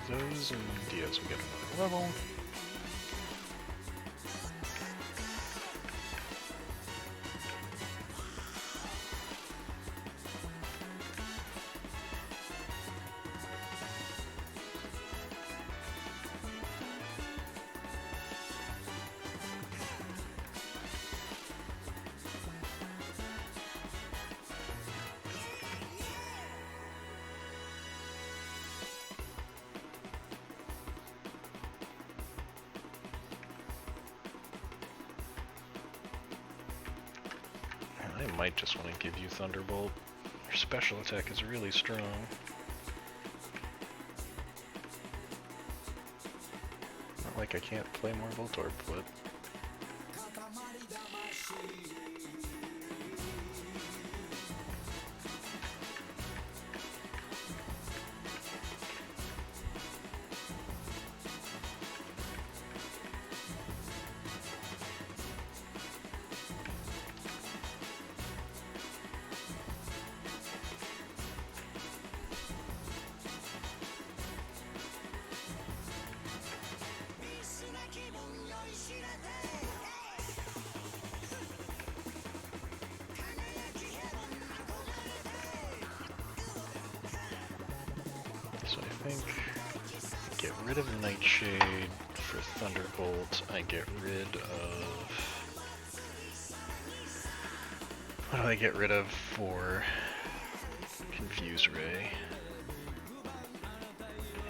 Those and Diaz will get another level. I might just want to give you Thunderbolt. Your special attack is really strong. Not like I can't play more Voltorb, but... So I think get rid of Nightshade for Thunderbolt. I get rid of... What do I get rid of for Confuse Ray?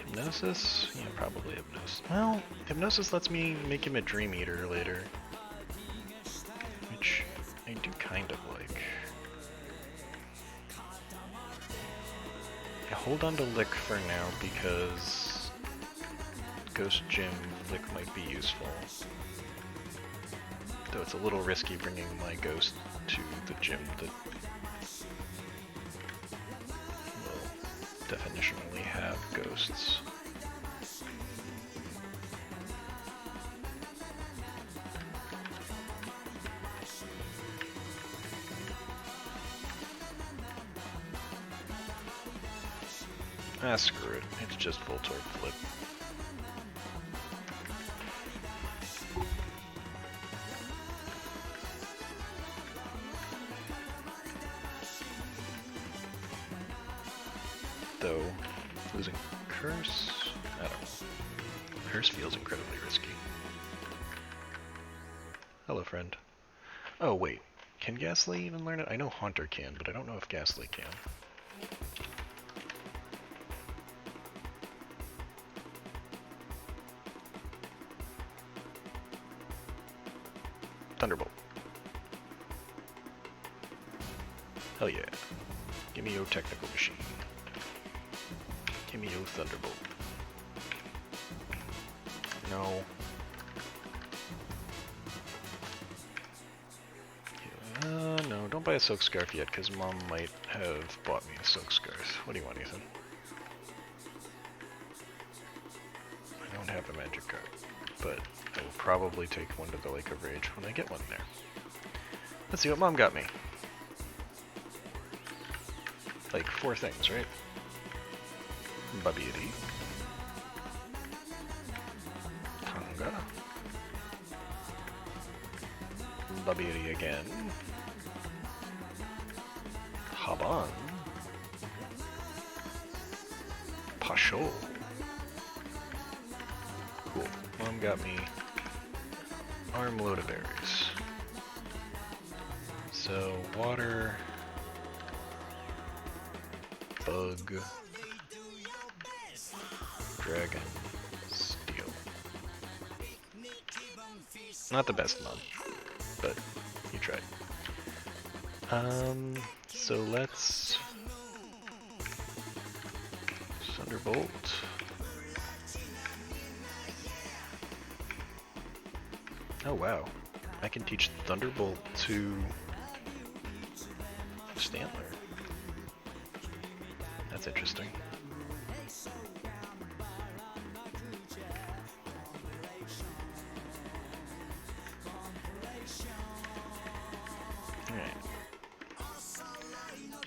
Hypnosis? Yeah, probably Hypnosis. Well, Hypnosis lets me make him a Dream Eater later, which I do kind of like. I hold on to Lick for now because Ghost Gym Lick might be useful. Though it's a little risky bringing my Ghost to the gym that will definitionally have ghosts. Ah, screw it. It's just Voltorb Flip. Though, losing Curse? I don't know. Curse feels incredibly risky. Hello, friend. Oh, wait. Can Ghastly even learn it? I know Haunter can, but I don't know if Ghastly can. Thunderbolt. Hell yeah. Give me your technical machine. Give me your Thunderbolt. No. No, don't buy a Silk Scarf yet, because Mom might have bought me a Silk Scarf. What do you want, Ethan? I don't have a magic card, but I will probably take one to the Lake of Rage when I get one there. Let's see what Mom got me. Like 4 things, right? Babiity. Tonga. Babiity again. Haban. Pashol. Cool. Mom got me armload of berries. So, water, bug, dragon, steel. Not the best mom, but you tried. So let's Thunderbolt. Oh wow, I can teach Thunderbolt to Stantler. That's interesting. Alright.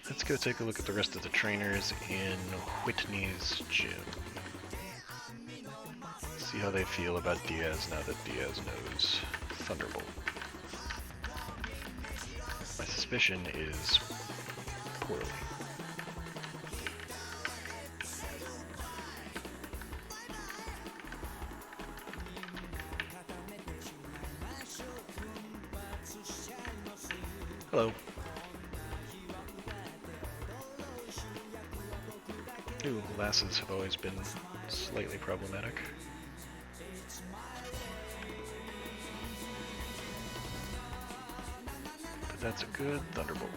Let's go take a look at the rest of the trainers in Whitney's gym. See how they feel about Diaz now that Diaz knows Thunderbolt. My suspicion is poorly. Hello. Ooh, lasses have always been slightly problematic. But that's a good Thunderbolt.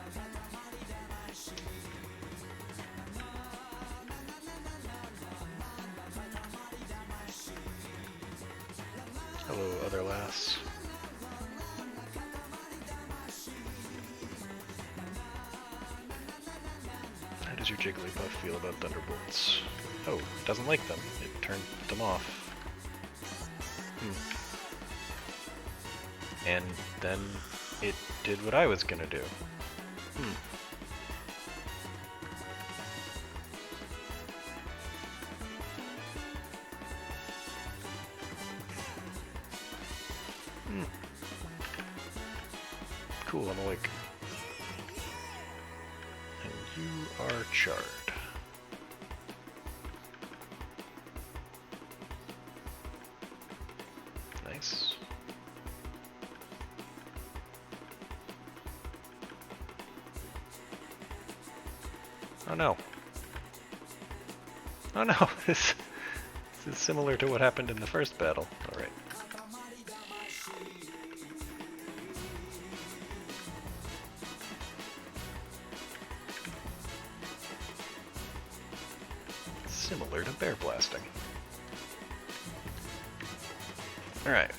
Hello, other lass. How does your Jigglypuff feel about Thunderbolts? Oh, it doesn't like them. It turned them off. And then it did what I was gonna do. Cool, I'm awake. And you are charred. Nice. Oh no. Oh no, this is similar to what happened in the first battle. Alright. Similar to bear blasting. Alright.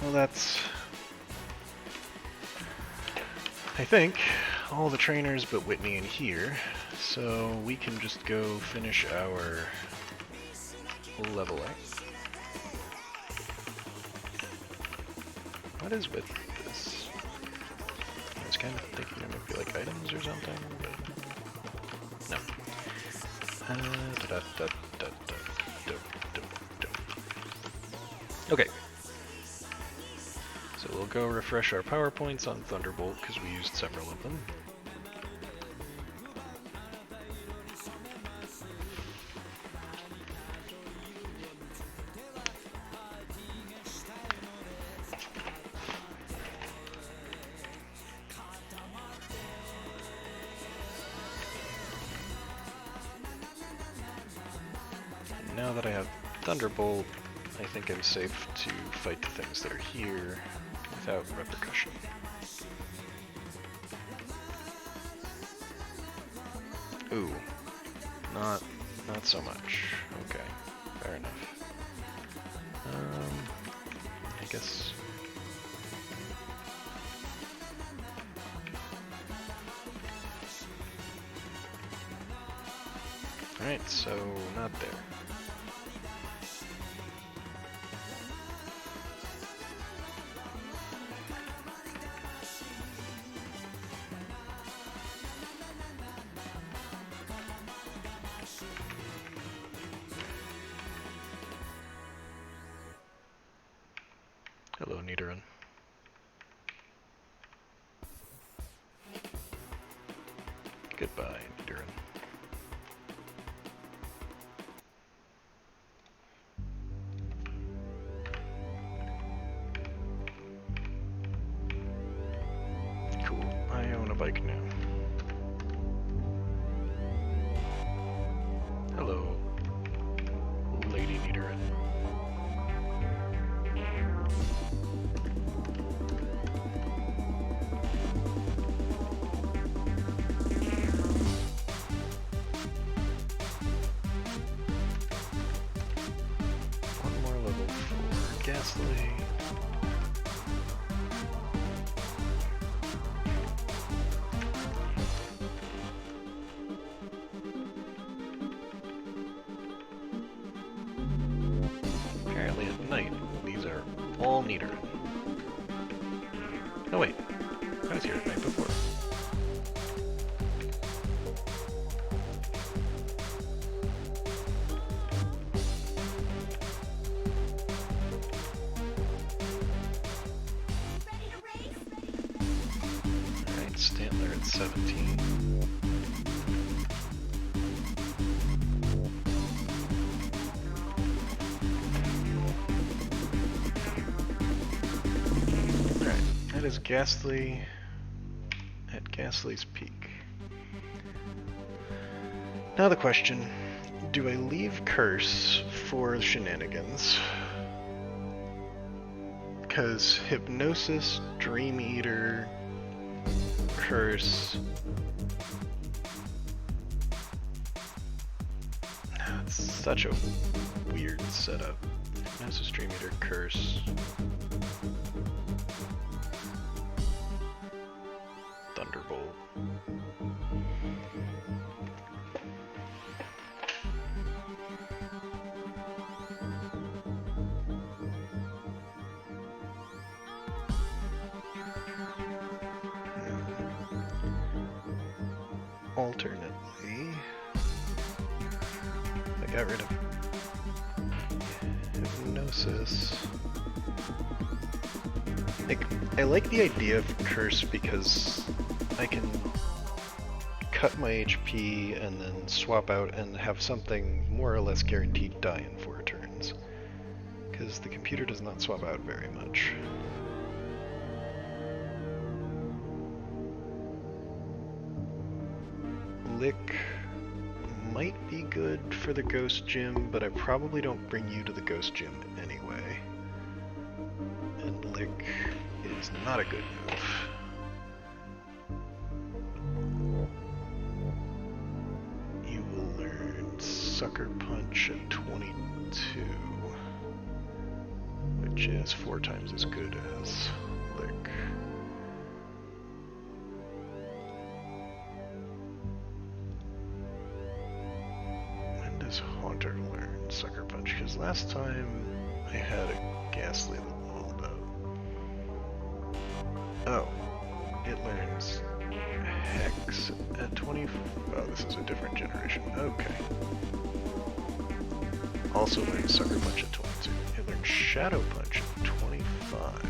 Well, that's, I think, all the trainers but Whitney in here, so we can just go finish our leveling. What is with this? I was kind of thinking it might be like items or something, but no. Okay. So we'll go refresh our PowerPoints on Thunderbolt because we used several of them. Now that I have Thunderbolt, I think I'm safe to fight the things that are here without repercussion. Ooh, not Not so much. Okay, fair enough. I guess... Alright, so not there. Hello, Nidoran. Goodbye, Nidoran. Cool, I own a bike now. Hello, Lady Nidoran. One more level for Ghastly. Apparently at night, these are all Nidoran. Oh wait, I was here at night before. Alright, Stantler at 17. That is Ghastly at Ghastly's peak. Now the question, do I leave Curse for shenanigans? Because Hypnosis, Dream Eater, Curse... It's such a weird setup. Hypnosis, Dream Eater, Curse... Thunderbolt. Alternately, I got rid of Hypnosis. Like, I like the idea of Curse because I can cut my HP and then swap out and have something more or less guaranteed die in 4 turns. Because the computer does not swap out very much. Lick might be good for the Ghost Gym, but I probably don't bring you to the Ghost Gym anyway. And Lick is not a good move. You will learn Sucker Punch at 22, which is 4 times as good as Lick. When does Haunter learn Sucker Punch? Because last time I had a Ghastly that leveled up. Oh, it learns Hex at 20. Oh, this is a different generation. Okay. Also learns Sucker Punch at 22. It learns Shadow Punch at 25.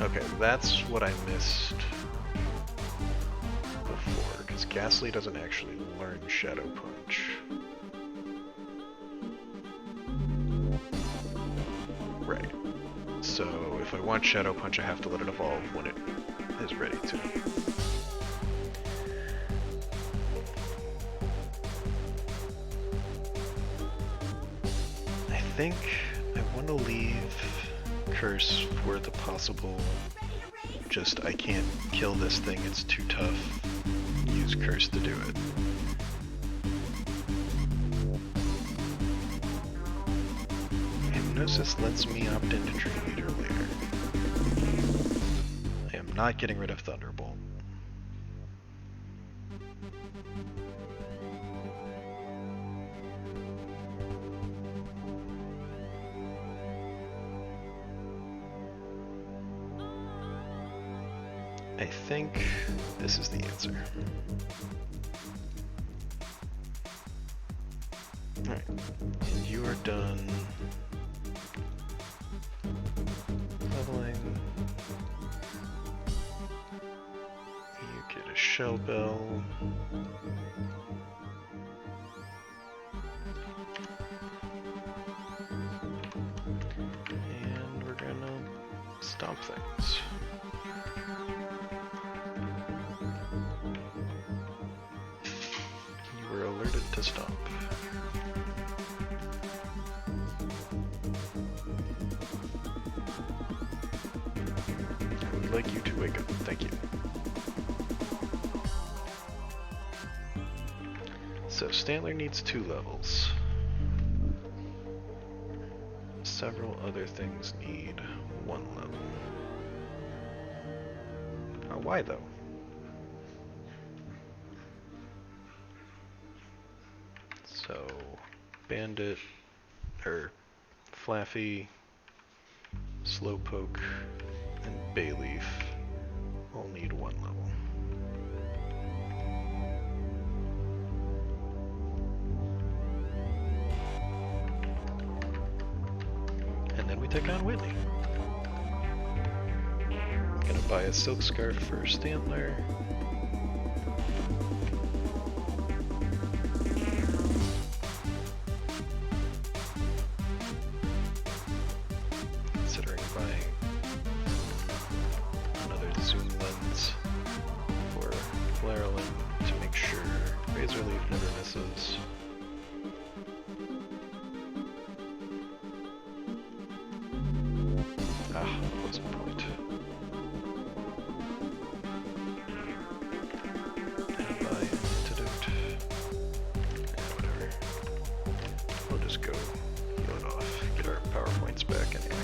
Okay, that's what I missed before, because Ghastly doesn't actually learn Shadow Punch. Right. So if I want Shadow Punch, I have to let it evolve when it is ready to. I think I want to leave Curse for the possible Just, I can't kill this thing, it's too tough. Use Curse to do it. Hypnosis lets me opt into Dream Eater later. I am not getting rid of Thunderbolt. I think this is the answer. Alright, and you are done leveling. You get a Shell Bell. And we're gonna stomp things. You were alerted to stomp. I would like you to wake up. Thank you. So Stantler needs 2 levels. Several other things need 1 level. Why though? So Bandit, or Flaffy, Slowpoke, and Bayleaf all need 1 level. And then we take on Whitney. Gonna buy a Silk Scarf for Stantler. Considering buying another zoom lens for Flarelin to make sure Razor Leaf never misses. Ah, what's the point? And buy an antidote. Whatever. We'll just go heal it off. Get our power points back anyway.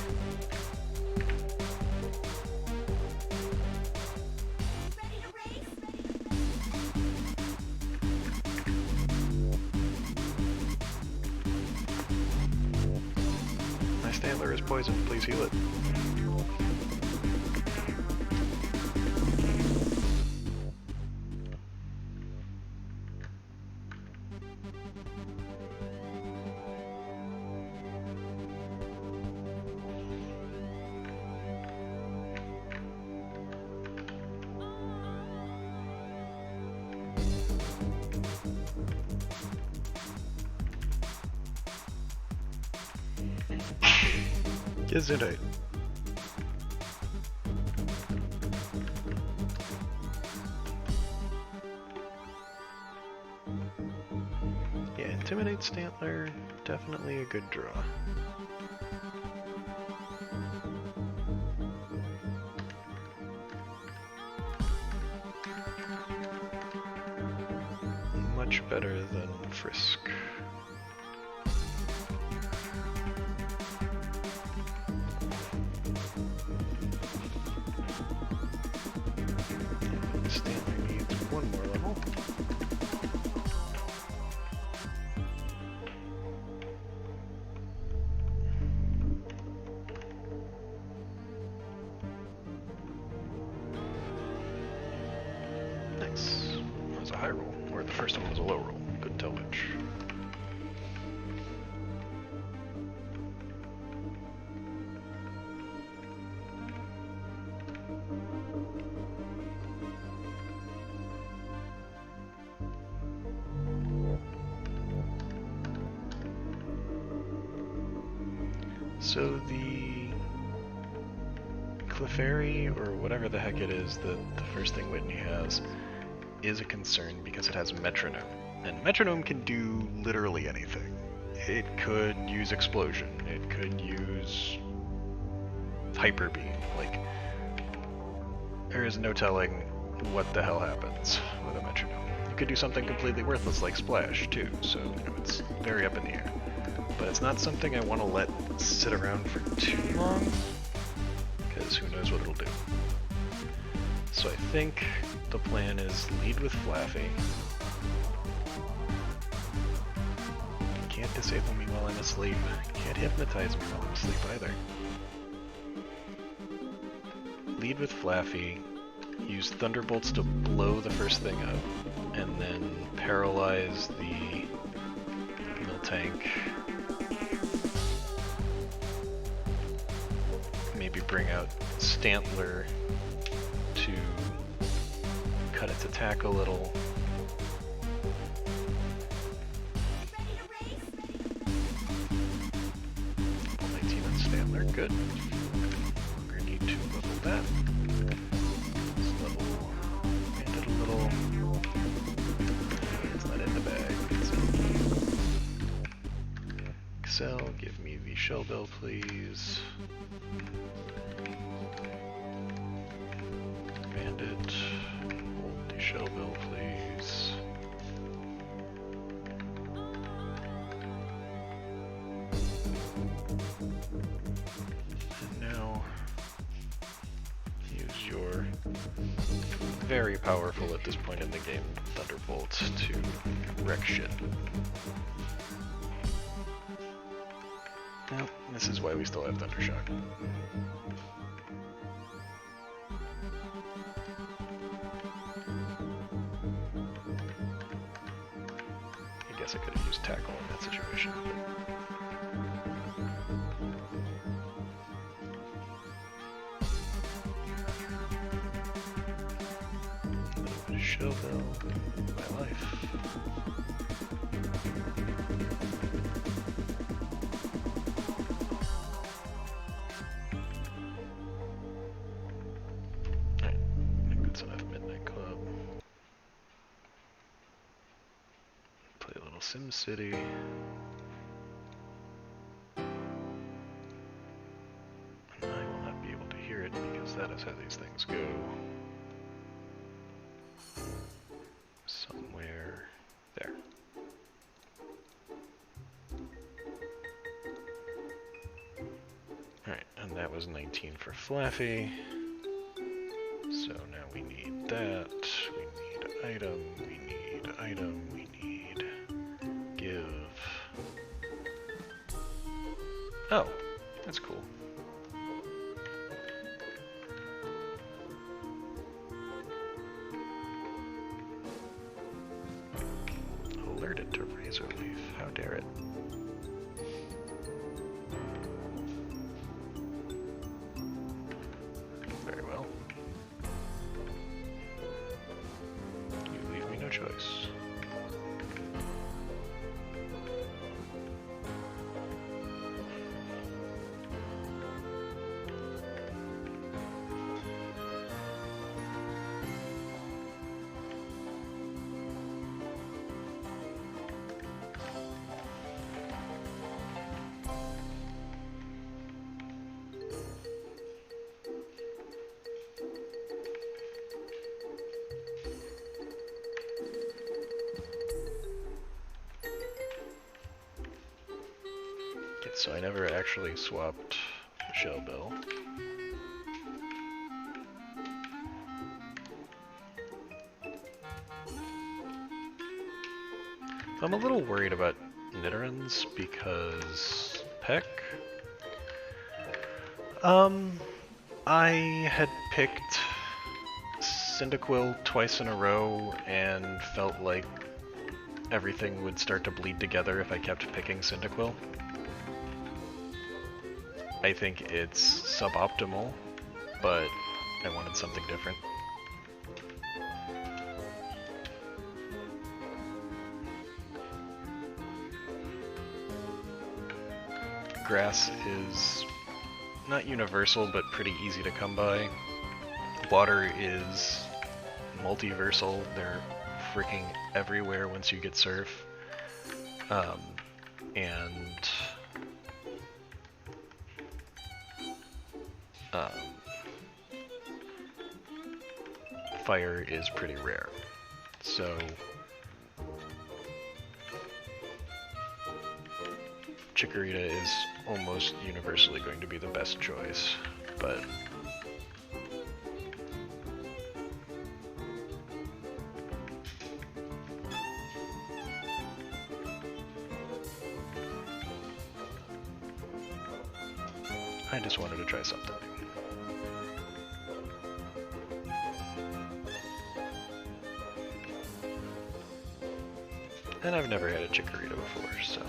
My Stantler is poisoned, please heal it. Gesundheit. Yeah, Intimidate Stantler, definitely a good draw. Much better than Frisk. Stantler needs 1 more level. Nice. That was a high roll, or the first one was a low roll. Couldn't tell which. So the Clefairy, or whatever the heck it is, the first thing Whitney has, is a concern because it has Metronome. And Metronome can do literally anything. It could use Explosion, it could use Hyper Beam, like, there is no telling what the hell happens with a metronome. You could do something completely worthless like Splash, too, so it's very up in the air. But it's not something I want to let sit around for too long, because who knows what it'll do. So I think the plan is lead with Flaffy. Can't disable me while I'm asleep. Can't hypnotize me while I'm asleep either. Lead with Flaffy. Use Thunderbolts to blow the first thing up. And then paralyze the Miltank. Maybe bring out Stantler to cut its attack a little. 19 on Stantler, good. We're gonna need to level that. Let's level Bandit a little. It's not in the bag. Excel, give me the Shell Bell, please. Bandit, hold the Shell Bell, please. And now, use your very powerful at this point in the game Thunderbolt to wreck shit. Well, this is why we still have Thundershock. I guess I could have used Tackle in that situation. A little bit of Shell Bell, my life. City. And I will not be able to hear it because that is how these things go. Somewhere there. Alright, and that was 19 for Flaffy. So now we need that. We need item. We need item. We need give. Oh, that's cool. Alerted to Razor Leaf. How dare it? Very well. You leave me no choice. So I never actually swapped Shell Bell. I'm a little worried about Nidorans because Peck. I had picked Cyndaquil twice in a row and felt like everything would start to bleed together if I kept picking Cyndaquil. I think it's suboptimal, but I wanted something different. Grass is not universal, but pretty easy to come by. Water is multiversal. They're freaking everywhere once you get surf. fire is pretty rare. So Chikorita is almost universally going to be the best choice, but I just wanted to try something new. And I've never had a Chikorita before, so.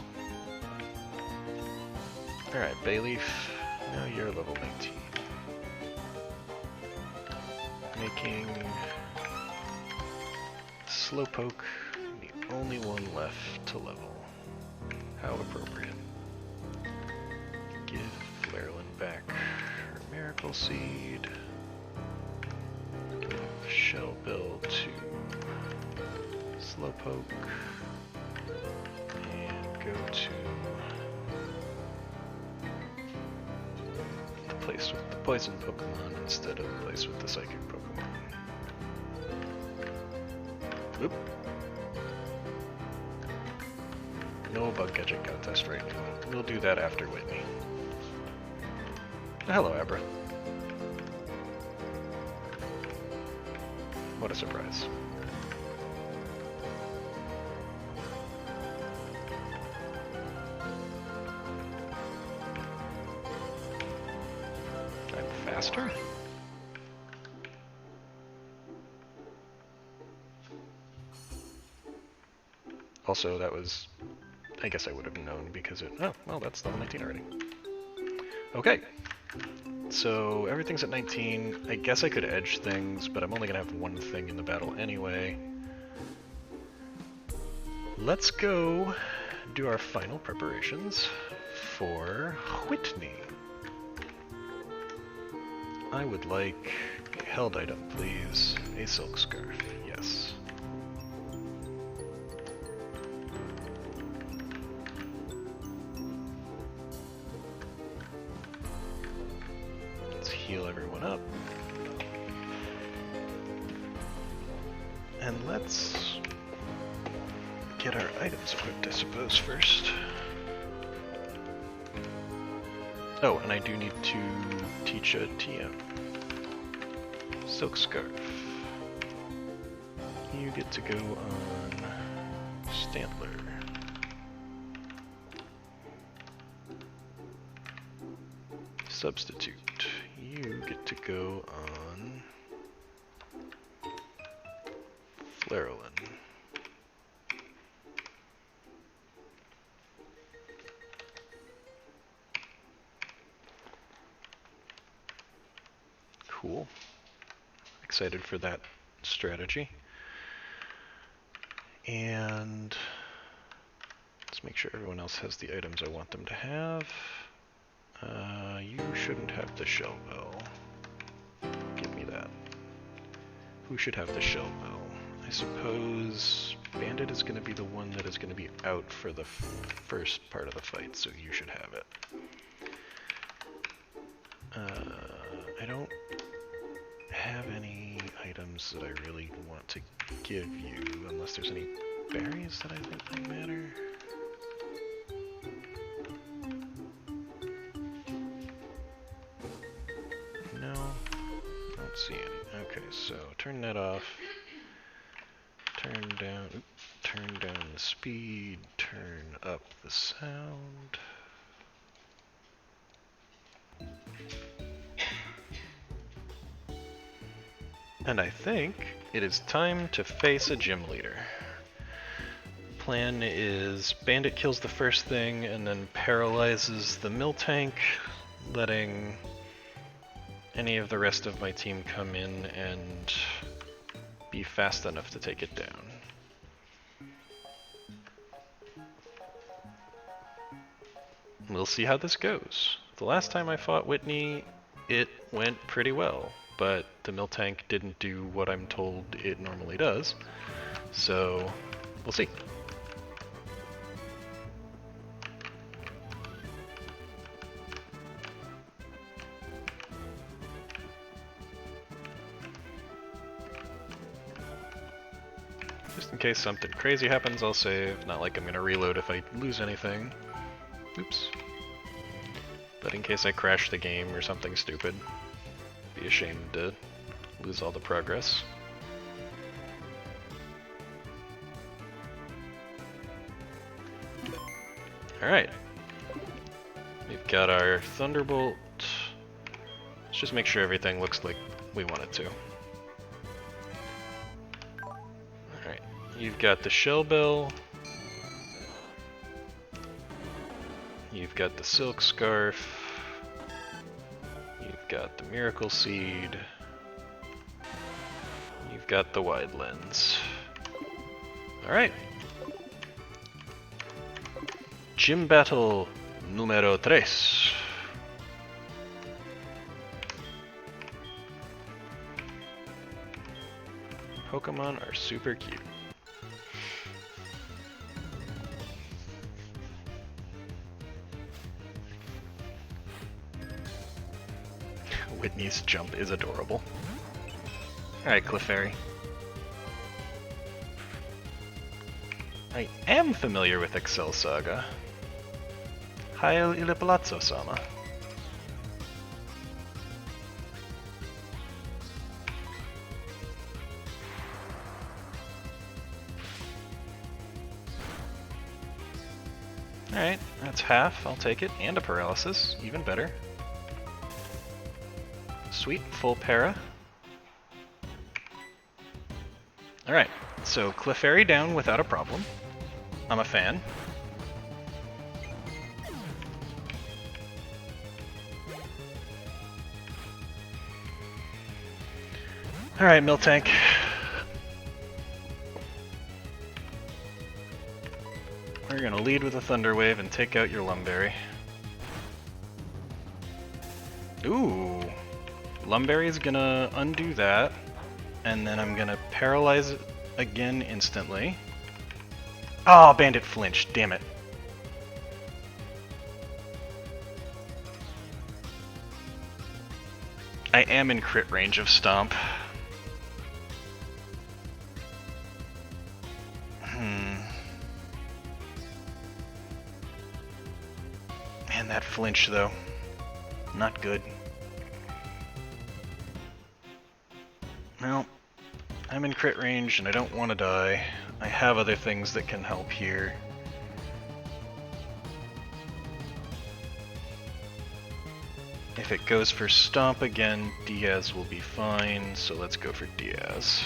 Alright, Bayleaf, now you're level 19. Making Slowpoke the only one left to level. How appropriate. Give Flareland back her Miracle Seed. Give Shell Bell to Slowpoke. And go to the place with the Poison Pokemon instead of the place with the Psychic Pokemon. Oop. No bug catching contest right now. We'll do that after Whitney. Hello, Abra. What a surprise. I'm faster? Also, that was... I guess I would have known because it... Oh, well, that's level 19 already. Okay. So, everything's at 19. I guess I could edge things, but I'm only going to have one thing in the battle anyway. Let's go do our final preparations for Whitney. I would like a held item, please. A silk scarf, yes. Let's heal everyone up. And let's get our items equipped, I suppose, first. Oh, and I do need to teach a TM. Silk Scarf. You get to go on Stantler. Substitute. You get to go on Flareland. Cool. Excited for that strategy. And let's make sure everyone else has the items I want them to have. You shouldn't have the Shell Bell. Give me that. Who should have the Shell Bell? I suppose Bandit is going to be the one that is going to be out for the first part of the fight, so you should have it. I don't have any items that I really want to give you, unless there's any berries that I think might matter. No, don't see any. Okay, so turn that off. Turn down the speed, turn up the sound. And I think it is time to face a gym leader. Plan is Bandit kills the first thing and then paralyzes the Miltank, letting any of the rest of my team come in and be fast enough to take it down. We'll see how this goes. The last time I fought Whitney, it went pretty well, but the Miltank didn't do what I'm told it normally does, so we'll see. Just in case something crazy happens, I'll save. Not like I'm gonna reload if I lose anything. Oops. But in case I crash the game or something stupid, be ashamed to lose all the progress. Alright. We've got our Thunderbolt. Let's just make sure everything looks like we want it to. Alright. You've got the Shell Bell. You've got the Silk Scarf. You've got the Miracle Seed. You've got the Wide Lens. Alright. Gym Battle Numero 3. Pokemon are super cute. Whitney's jump is adorable. Alright, Clefairy. I am familiar with Excel Saga. Heil il Palazzo-sama. Alright, that's half, I'll take it, and a paralysis, even better. Sweet, full para. Alright, so Clefairy down without a problem. I'm a fan. Alright, Miltank. We're gonna lead with a Thunder Wave and take out your Lumberry. Ooh! Lumberry's gonna undo that, and then I'm gonna paralyze it again instantly. Oh, Bandit flinched, damn it. I am in crit range of Stomp. Man, that flinch though. Not good. Well, I'm in crit range and I don't want to die. I have other things that can help here. If it goes for Stomp again, Diaz will be fine, so let's go for Diaz.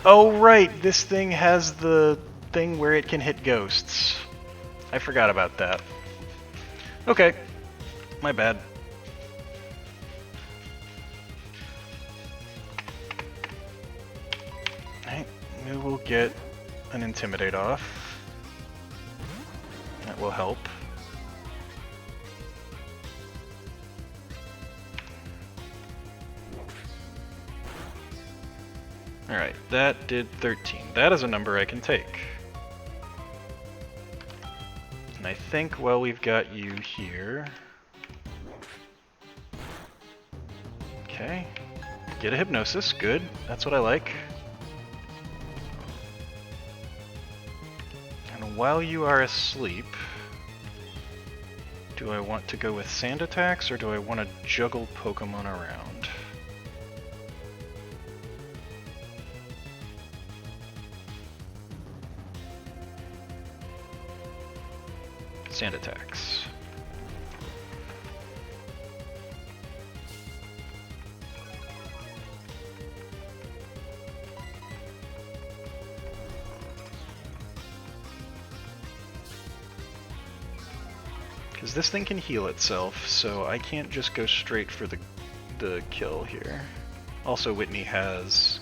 Oh right, this thing has the thing where it can hit ghosts. I forgot about that. Okay, my bad. Alright, we will get an Intimidate off. That will help. Alright, that did 13. That is a number I can take. And I think while we've got you here... Okay. Get a Hypnosis, good. That's what I like. And while you are asleep... Do I want to go with Sand Attacks, or do I want to juggle Pokemon around? Sand Attacks. Because this thing can heal itself, so I can't just go straight for the kill here. Also, Whitney has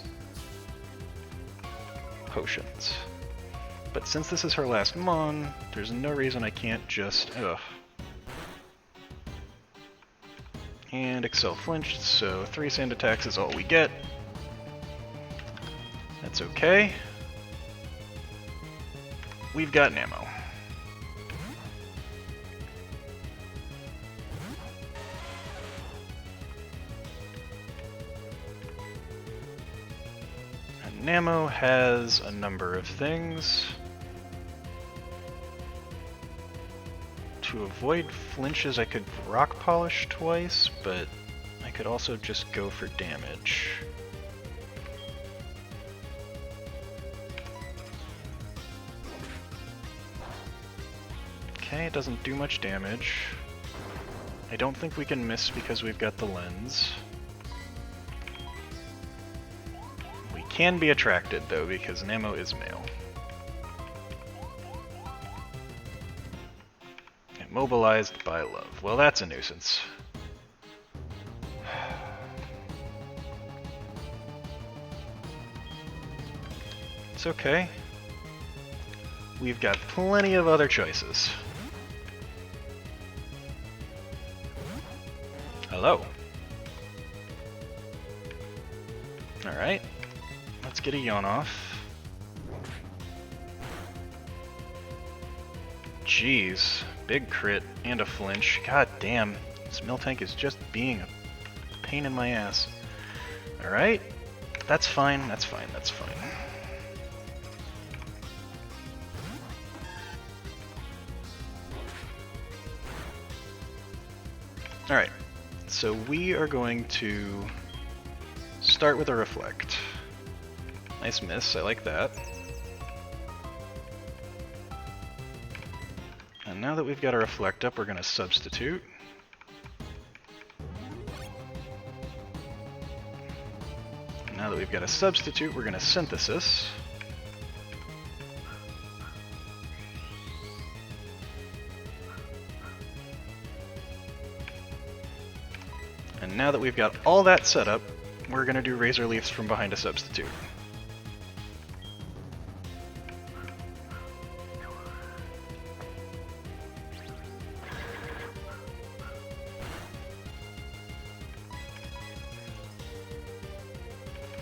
potions. But since this is her last Mon, there's no reason I can't just... Ugh. And Excel flinched, so 3 Sand Attacks is all we get. That's okay. We've got Namo. Namo has a number of things. To avoid flinches, I could rock polish twice, but I could also just go for damage. Okay, it doesn't do much damage. I don't think we can miss because we've got the lens. We can be attracted though, because Namo is male. Immobilized by love. Well, that's a nuisance. It's okay. We've got plenty of other choices. Hello. Alright. Let's get a yawn off. Jeez. Big crit and a flinch. God damn. This Miltank is just being a pain in my ass. Alright. That's fine, that's fine, that's fine. Alright. So we are going to start with a Reflect. Nice miss, I like that. And now that we've got a Reflect up, we're going to Substitute. Now that we've got a Substitute, we're going to Synthesis. And now that we've got all that set up, we're going to do Razor Leafs from behind a Substitute.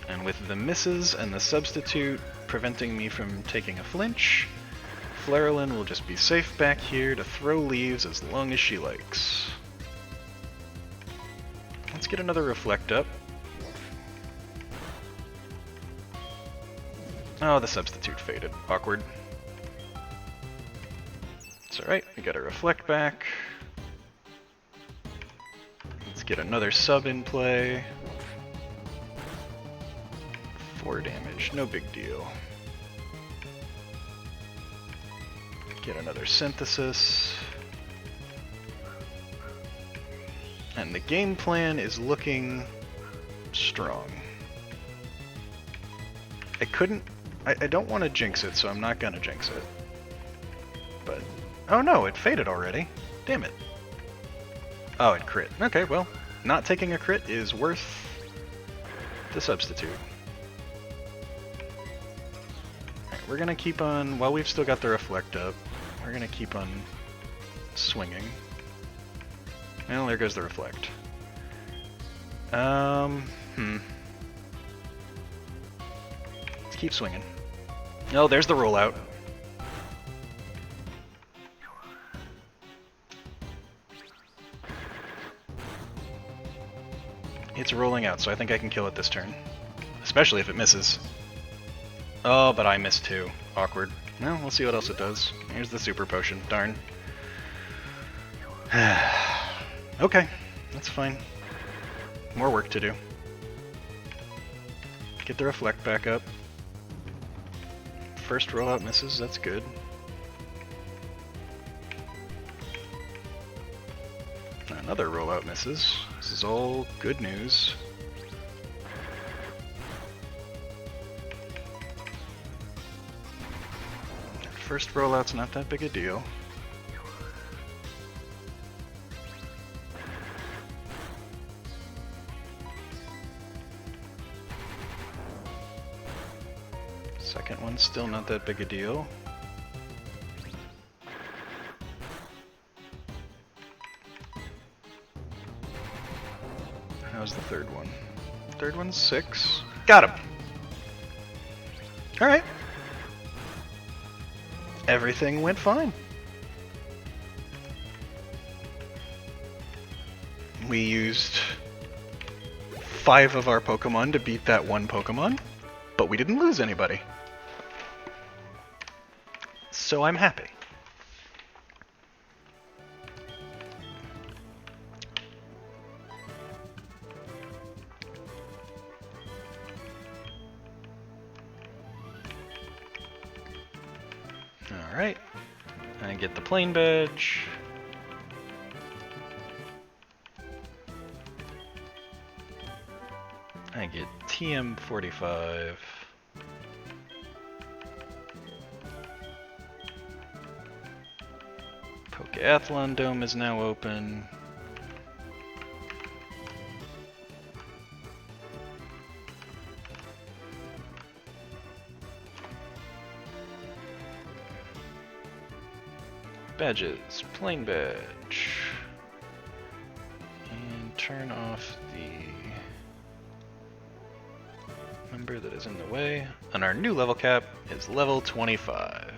And with the misses and the Substitute preventing me from taking a flinch, Flareolin will just be safe back here to throw leaves as long as she likes. Let's get another Reflect up. Oh, the Substitute faded. Awkward. It's alright, we got a Reflect back. Let's get another Sub in play. 4 damage, no big deal. Get another Synthesis. And the game plan is looking strong. I don't want to jinx it, so I'm not gonna jinx it. But, oh no, it faded already. Damn it. Oh, it crit. Okay, well, not taking a crit is worth the Substitute. Alright, we're gonna keep on, while we've still got the Reflect up, we're gonna keep on swinging. Well, there goes the Reflect. Let's keep swinging. Oh, there's the rollout. It's rolling out, so I think I can kill it this turn. Especially if it misses. Oh, but I missed too. Awkward. Well, we'll see what else it does. Here's the Super Potion. Darn. Okay, that's fine. More work to do. Get the Reflect back up. First rollout misses, that's good. Another rollout misses. This is all good news. First rollout's not that big a deal. Second one's still not that big a deal. How's the third one? Third one's 6. Got him! Alright. Everything went fine. We used 5 of our Pokemon to beat that one Pokemon. But we didn't lose anybody. So I'm happy. Alright. I get the plane badge. I get TM45. Pokeathlon Dome is now open. Badges, plane badge. And turn off the member that is in the way. And our new level cap is level 25.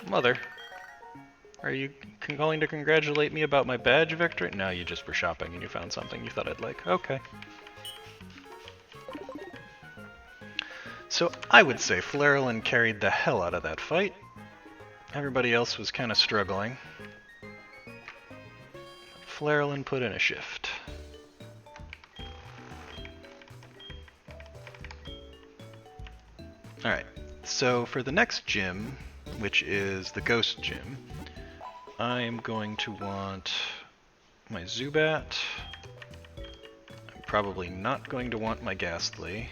Mother, are you calling to congratulate me about my badge victory? No, you just were shopping and you found something you thought I'd like. Okay. So I would say Flarelan carried the hell out of that fight. Everybody else was kind of struggling. Flarelan put in a shift. Alright, so for the next gym, which is the Ghost Gym, I'm going to want my Zubat. I'm probably not going to want my Ghastly,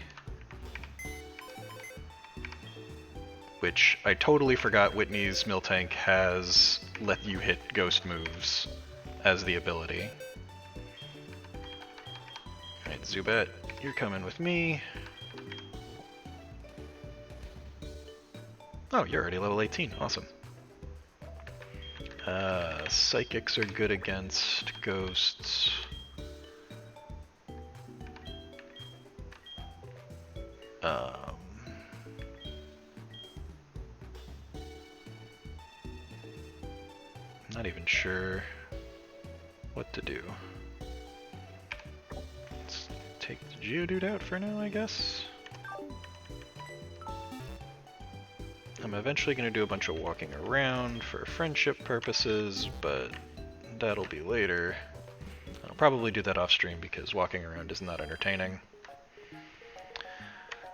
which I totally forgot Whitney's Miltank has let you hit ghost moves as the ability. Alright, Zubat, you're coming with me. Oh, you're already level 18. Awesome. Psychics are good against ghosts. Not even sure what to do. Let's take the Geodude out for now, I guess. I'm eventually going to do a bunch of walking around for friendship purposes, but that'll be later. I'll probably do that off stream because walking around is not entertaining.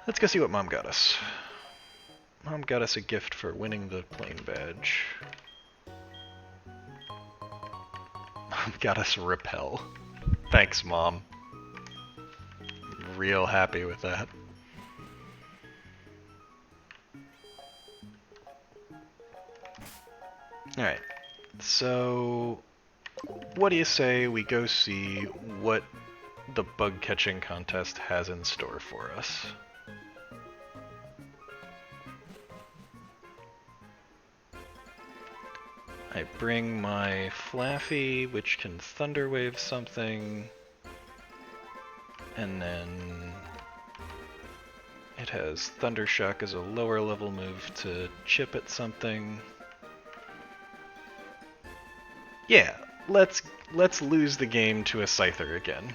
Let's go see what Mom got us. Mom got us a gift for winning the plane badge. Mom got us Repel. Thanks, Mom. Real happy with that. Alright, so what do you say we go see what the bug catching contest has in store for us? I bring my Flaffy, which can Thunder Wave something, and then it has Thunder Shock as a lower level move to chip at something. Yeah, let's lose the game to a Scyther again.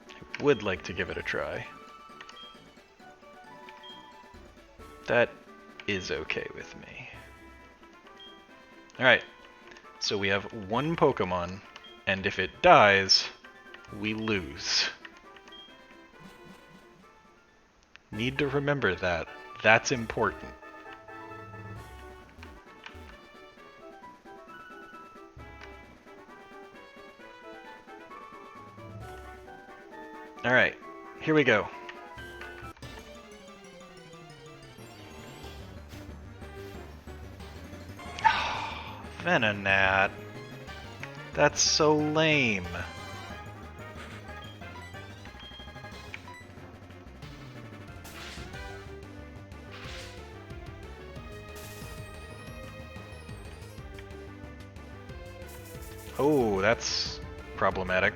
I would like to give it a try. That is okay with me. Alright, so we have one Pokemon, and if it dies, we lose. Need to remember that. That's important. Alright, here we go. Venonat. That's so lame. Oh, that's problematic.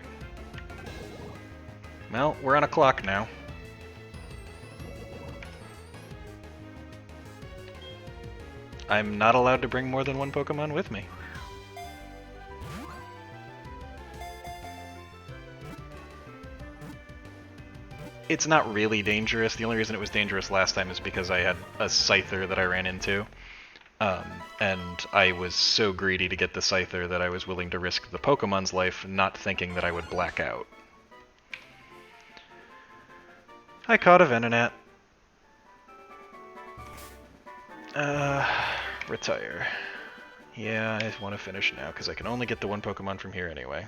Well, we're on a clock now. I'm not allowed to bring more than one Pokemon with me. It's not really dangerous. The only reason it was dangerous last time is because I had a Scyther that I ran into. And I was so greedy to get the Scyther that I was willing to risk the Pokemon's life, not thinking that I would black out. I caught a Venonat. Retire. Yeah, I want to finish now, because I can only get the one Pokemon from here anyway.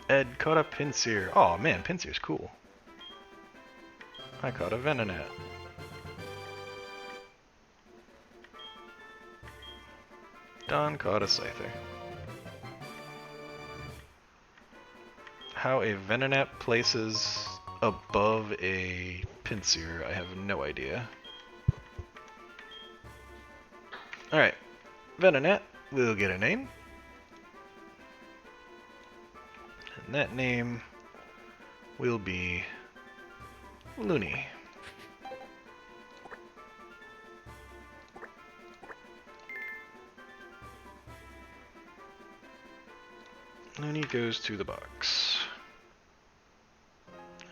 Ed caught a Pinsir. Oh man, Pinsir's cool. I caught a Venonat. Don caught a Scyther. How a Venonat places above a Pinsir, I have no idea. Alright, Venonat will get a name. And that name will be Looney. Looney goes to the box.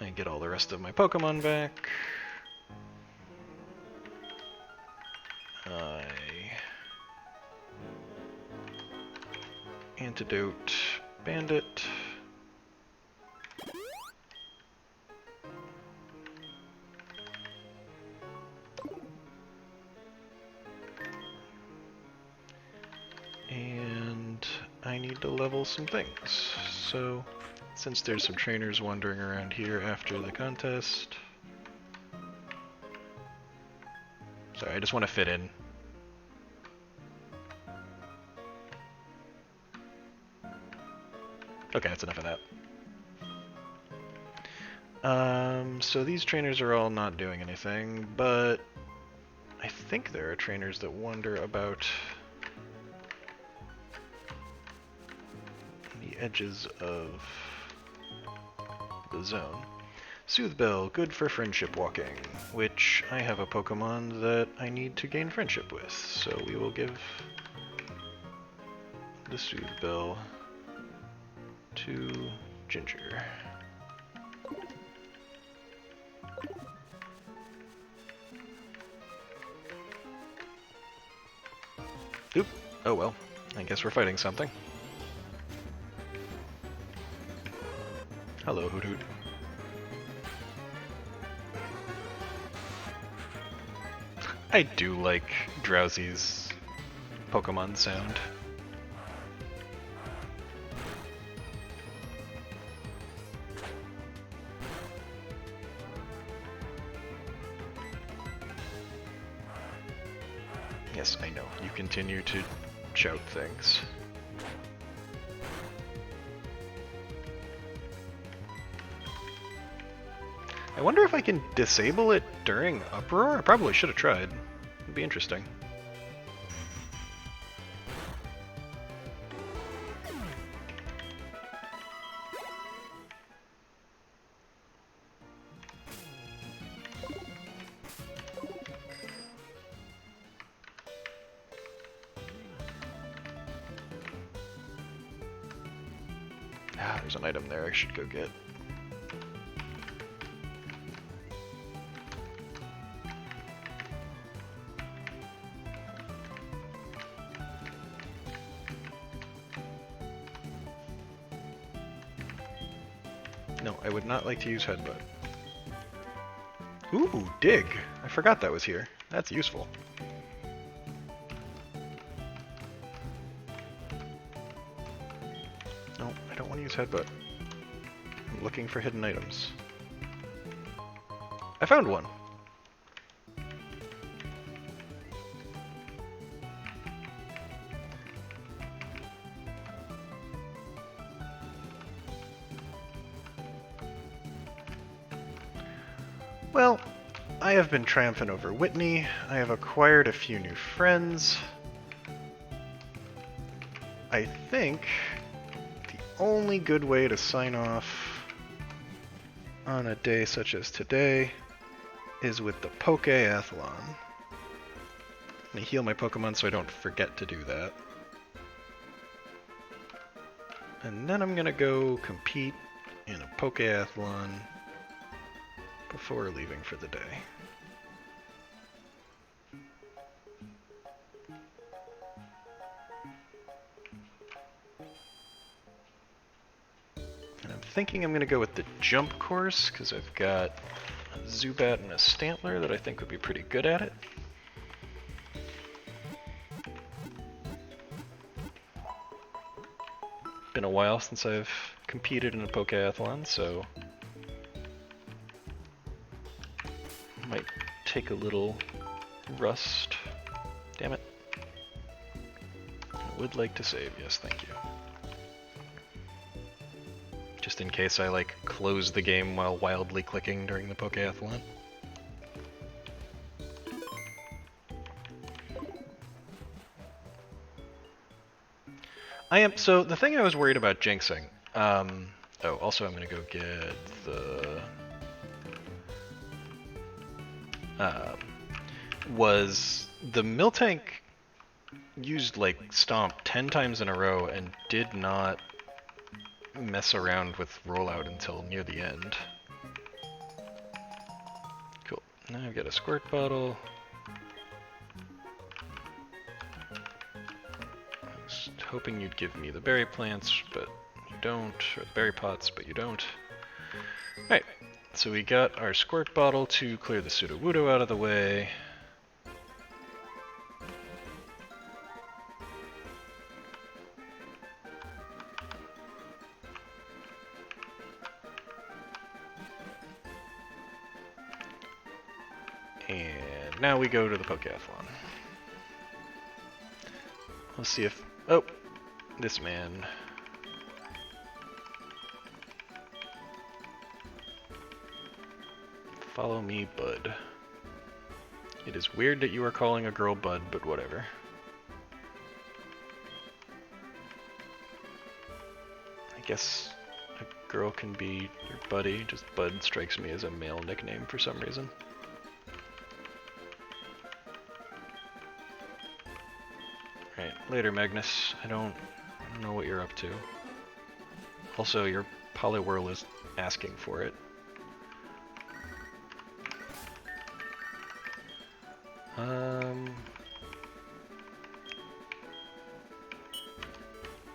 I get all the rest of my Pokemon back. Antidote Bandit. And I need to level some things. So, since there's some trainers wandering around here after the contest... Sorry, I just want to fit in. Okay, that's enough of that. So these trainers are all not doing anything, but I think there are trainers that wander about the edges of the zone. Soothe Bell, good for friendship walking, which I have a Pokemon that I need to gain friendship with, so we will give the Soothe Bell to Ginger. Oop. Oh well. I guess we're fighting something. Hello, Hoot Hoot. I do like Drowsy's Pokemon sound. Yes, I know. You continue to shout things. I wonder if I can disable it during Uproar? I probably should have tried. It'd be interesting. Ah, there's an item there I should go get. No, I would not like to use Headbutt. Ooh, Dig! I forgot that was here. That's useful. No, I don't want to use Headbutt. I'm looking for hidden items. I found one! Well, I have been triumphant over Whitney. I have acquired a few new friends. I think the only good way to sign off on a day such as today is with the Pokeathlon. I'm gonna heal my Pokemon so I don't forget to do that. And then I'm gonna go compete in a Pokeathlon before leaving for the day. And I'm thinking I'm gonna go with the jump course because I've got a Zubat and a Stantler that I think would be pretty good at it. Been a while since I've competed in a Pokeathlon, so might take a little rust. Damn it. I would like to save, yes, thank you. Just in case I like close the game while wildly clicking during the Pokeathlon. So the thing I was worried about jinxing, oh, also I'm gonna go get the, was the Miltank used like Stomp 10 times in a row and did not mess around with rollout until near the end. Cool, now I've got a Squirt Bottle. Hoping you'd give me the berry plants, but you don't, or the berry pots, but you don't. Alright, so we got our Squirt Bottle to clear the Sudowoodo out of the way. And now we go to the Pokeathlon. Let's see if... oh! This man. Follow me, bud. It is weird that you are calling a girl bud, but whatever. I guess a girl can be your buddy, just bud strikes me as a male nickname for some reason. Right, later Magnus. I don't know what you're up to. Also, your Poliwhirl is asking for it.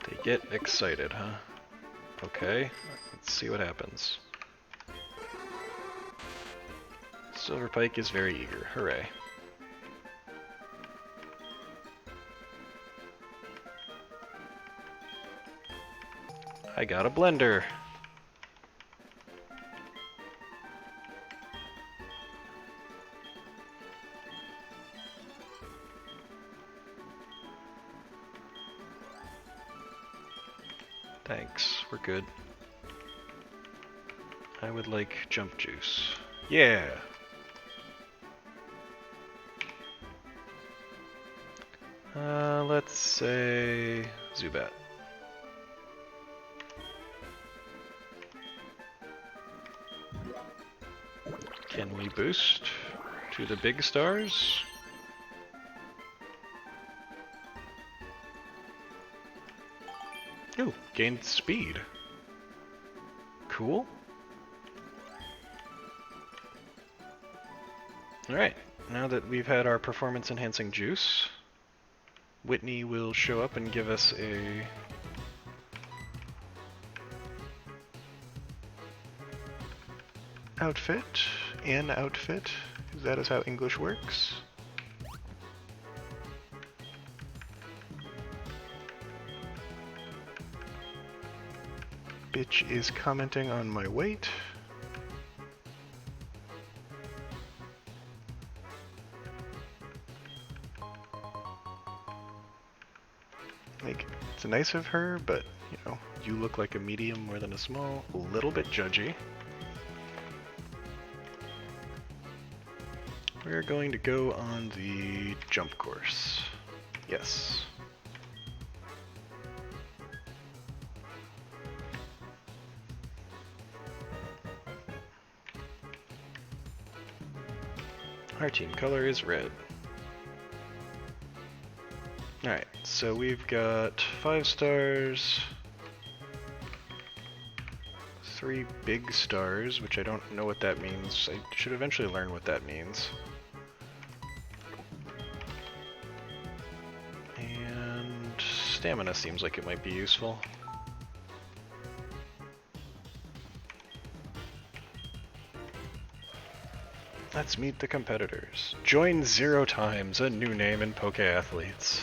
They get excited, huh? Okay, let's see what happens. Silverpike is very eager, hooray. I got a blender. Thanks, we're good. I would like jump juice. Yeah! Let's say Zubat. Can we boost to the big stars? Ooh, gained speed. Cool. Alright, now that we've had our performance enhancing juice, Whitney will show up and give us a outfit. An outfit, because that is how English works. Bitch is commenting on my weight. Like, it's nice of her, but, you know, you look like a medium more than a small. A little bit judgy. We're going to go on the jump course. Yes. Our team color is red. Alright, so we've got 5 stars, 3 big stars, which I don't know what that means. I should eventually learn what that means. And stamina seems like it might be useful. Let's meet the competitors. Join 0 times, a new name in Poke Athletes.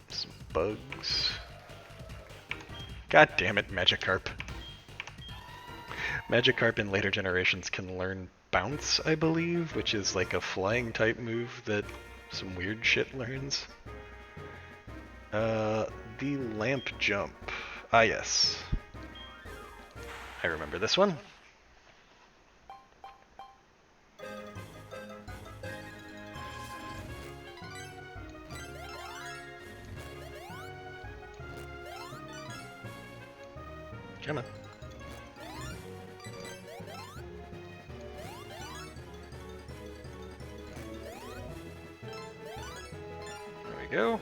Some bugs. God damn it, Magikarp. Magikarp in later generations can learn Bounce, I believe, which is like a flying type move that some weird shit learns. The Lamp Jump. Ah, yes. I remember this one. Come on. There we go.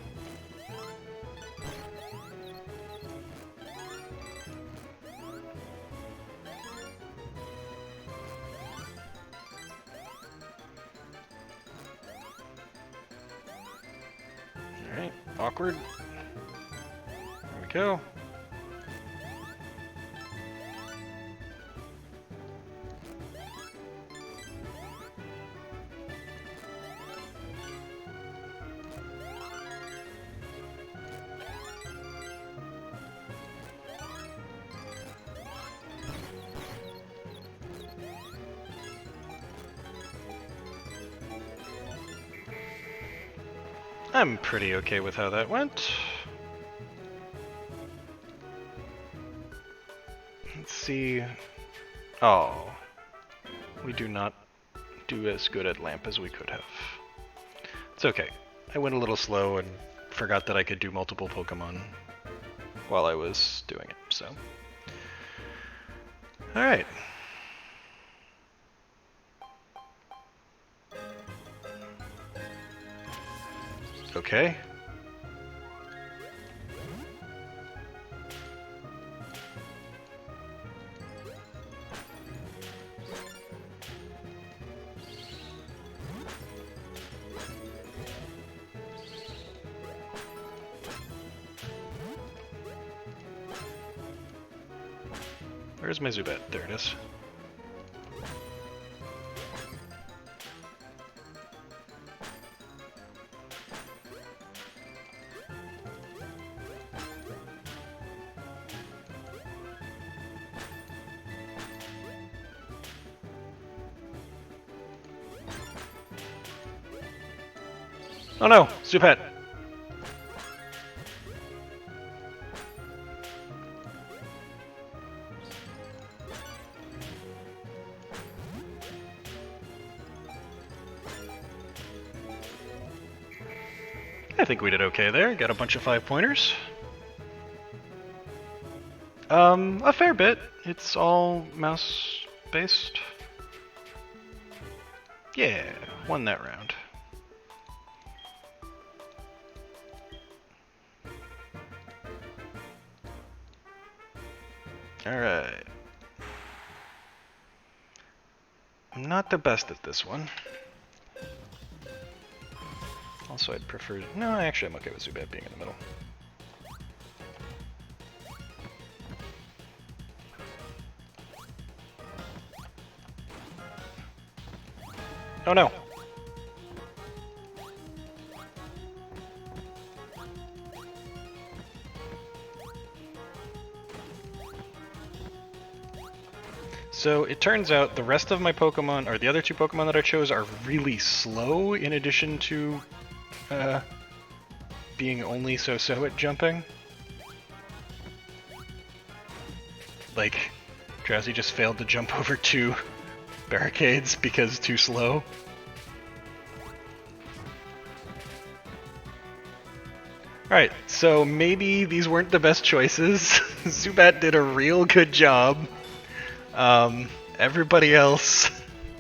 Alright, awkward. There we go. I'm pretty okay with how that went. Let's see. Oh. We do not do as good at Lamp as we could have. It's okay. I went a little slow and forgot that I could do multiple Pokemon while I was doing it, so. Alright. Okay. Where's my Zubat? There it is. Oh no, Zubat! I think we did okay there. Got a bunch of 5-pointers. A fair bit. It's all mouse-based. Yeah, won that round. Alright. I'm not the best at this one. Also, I'd prefer... No, actually, I'm okay with Zubat being in the middle. Oh no! So it turns out the rest of my Pokemon, or the other 2 Pokemon that I chose, are really slow in addition to being only so-so at jumping. Like, Drowsy just failed to jump over 2 barricades because too slow. Alright, so maybe these weren't the best choices. Zubat did a real good job. Everybody else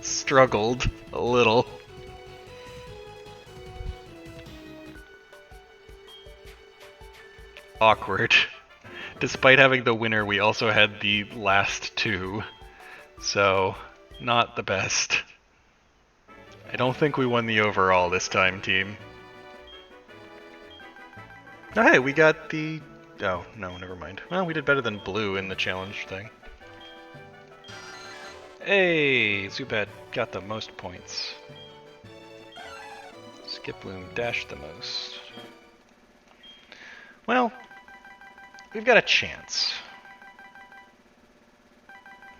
struggled a little. Awkward. Despite having the winner, we also had the last two. So, not the best. I don't think we won the overall this time, team. Oh hey, we got the... Oh, no, never mind. Well, we did better than Blue in the challenge thing. Hey, Zubat got the most points. Skiploom dashed the most. Well, we've got a chance.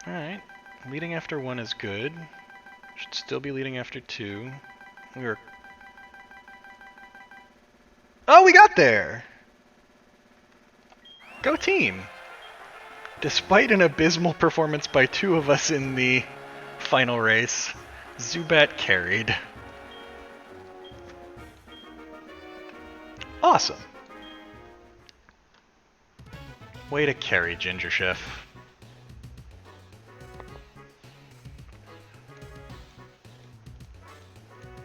Alright, leading after 1 is good. Should still be leading after 2. Oh, we got there! Go team! Despite an abysmal performance by 2 of us in the final race, Zubat carried. Awesome! Way to carry, Ginger Chef.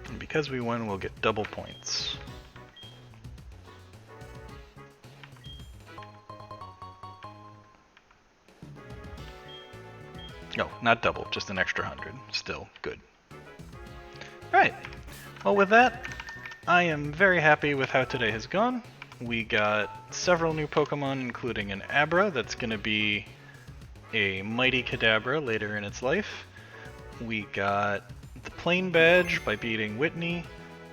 And because we won, we'll get double points. No, not double, just an extra 100. Still good. Alright, well with that, I am very happy with how today has gone. We got several new Pokemon, including an Abra that's going to be a Mighty Kadabra later in its life. We got the Plane Badge by beating Whitney.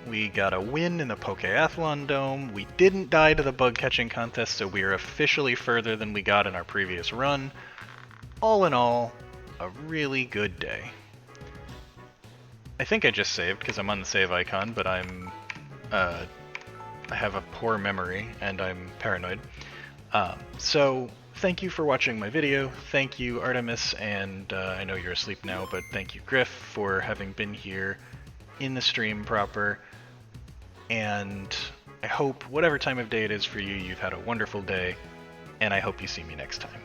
We got a win in the Pokeathlon Dome. We didn't die to the bug catching contest, so we are officially further than we got in our previous run. All in all, a really good day. I think I just saved because I'm on the save icon, but I have a poor memory and I'm paranoid. So thank you for watching my video. Thank you, Artemis, and I know you're asleep now, but thank you, Griff, for having been here in the stream proper. And I hope whatever time of day it is for you, you've had a wonderful day, and I hope you see me next time.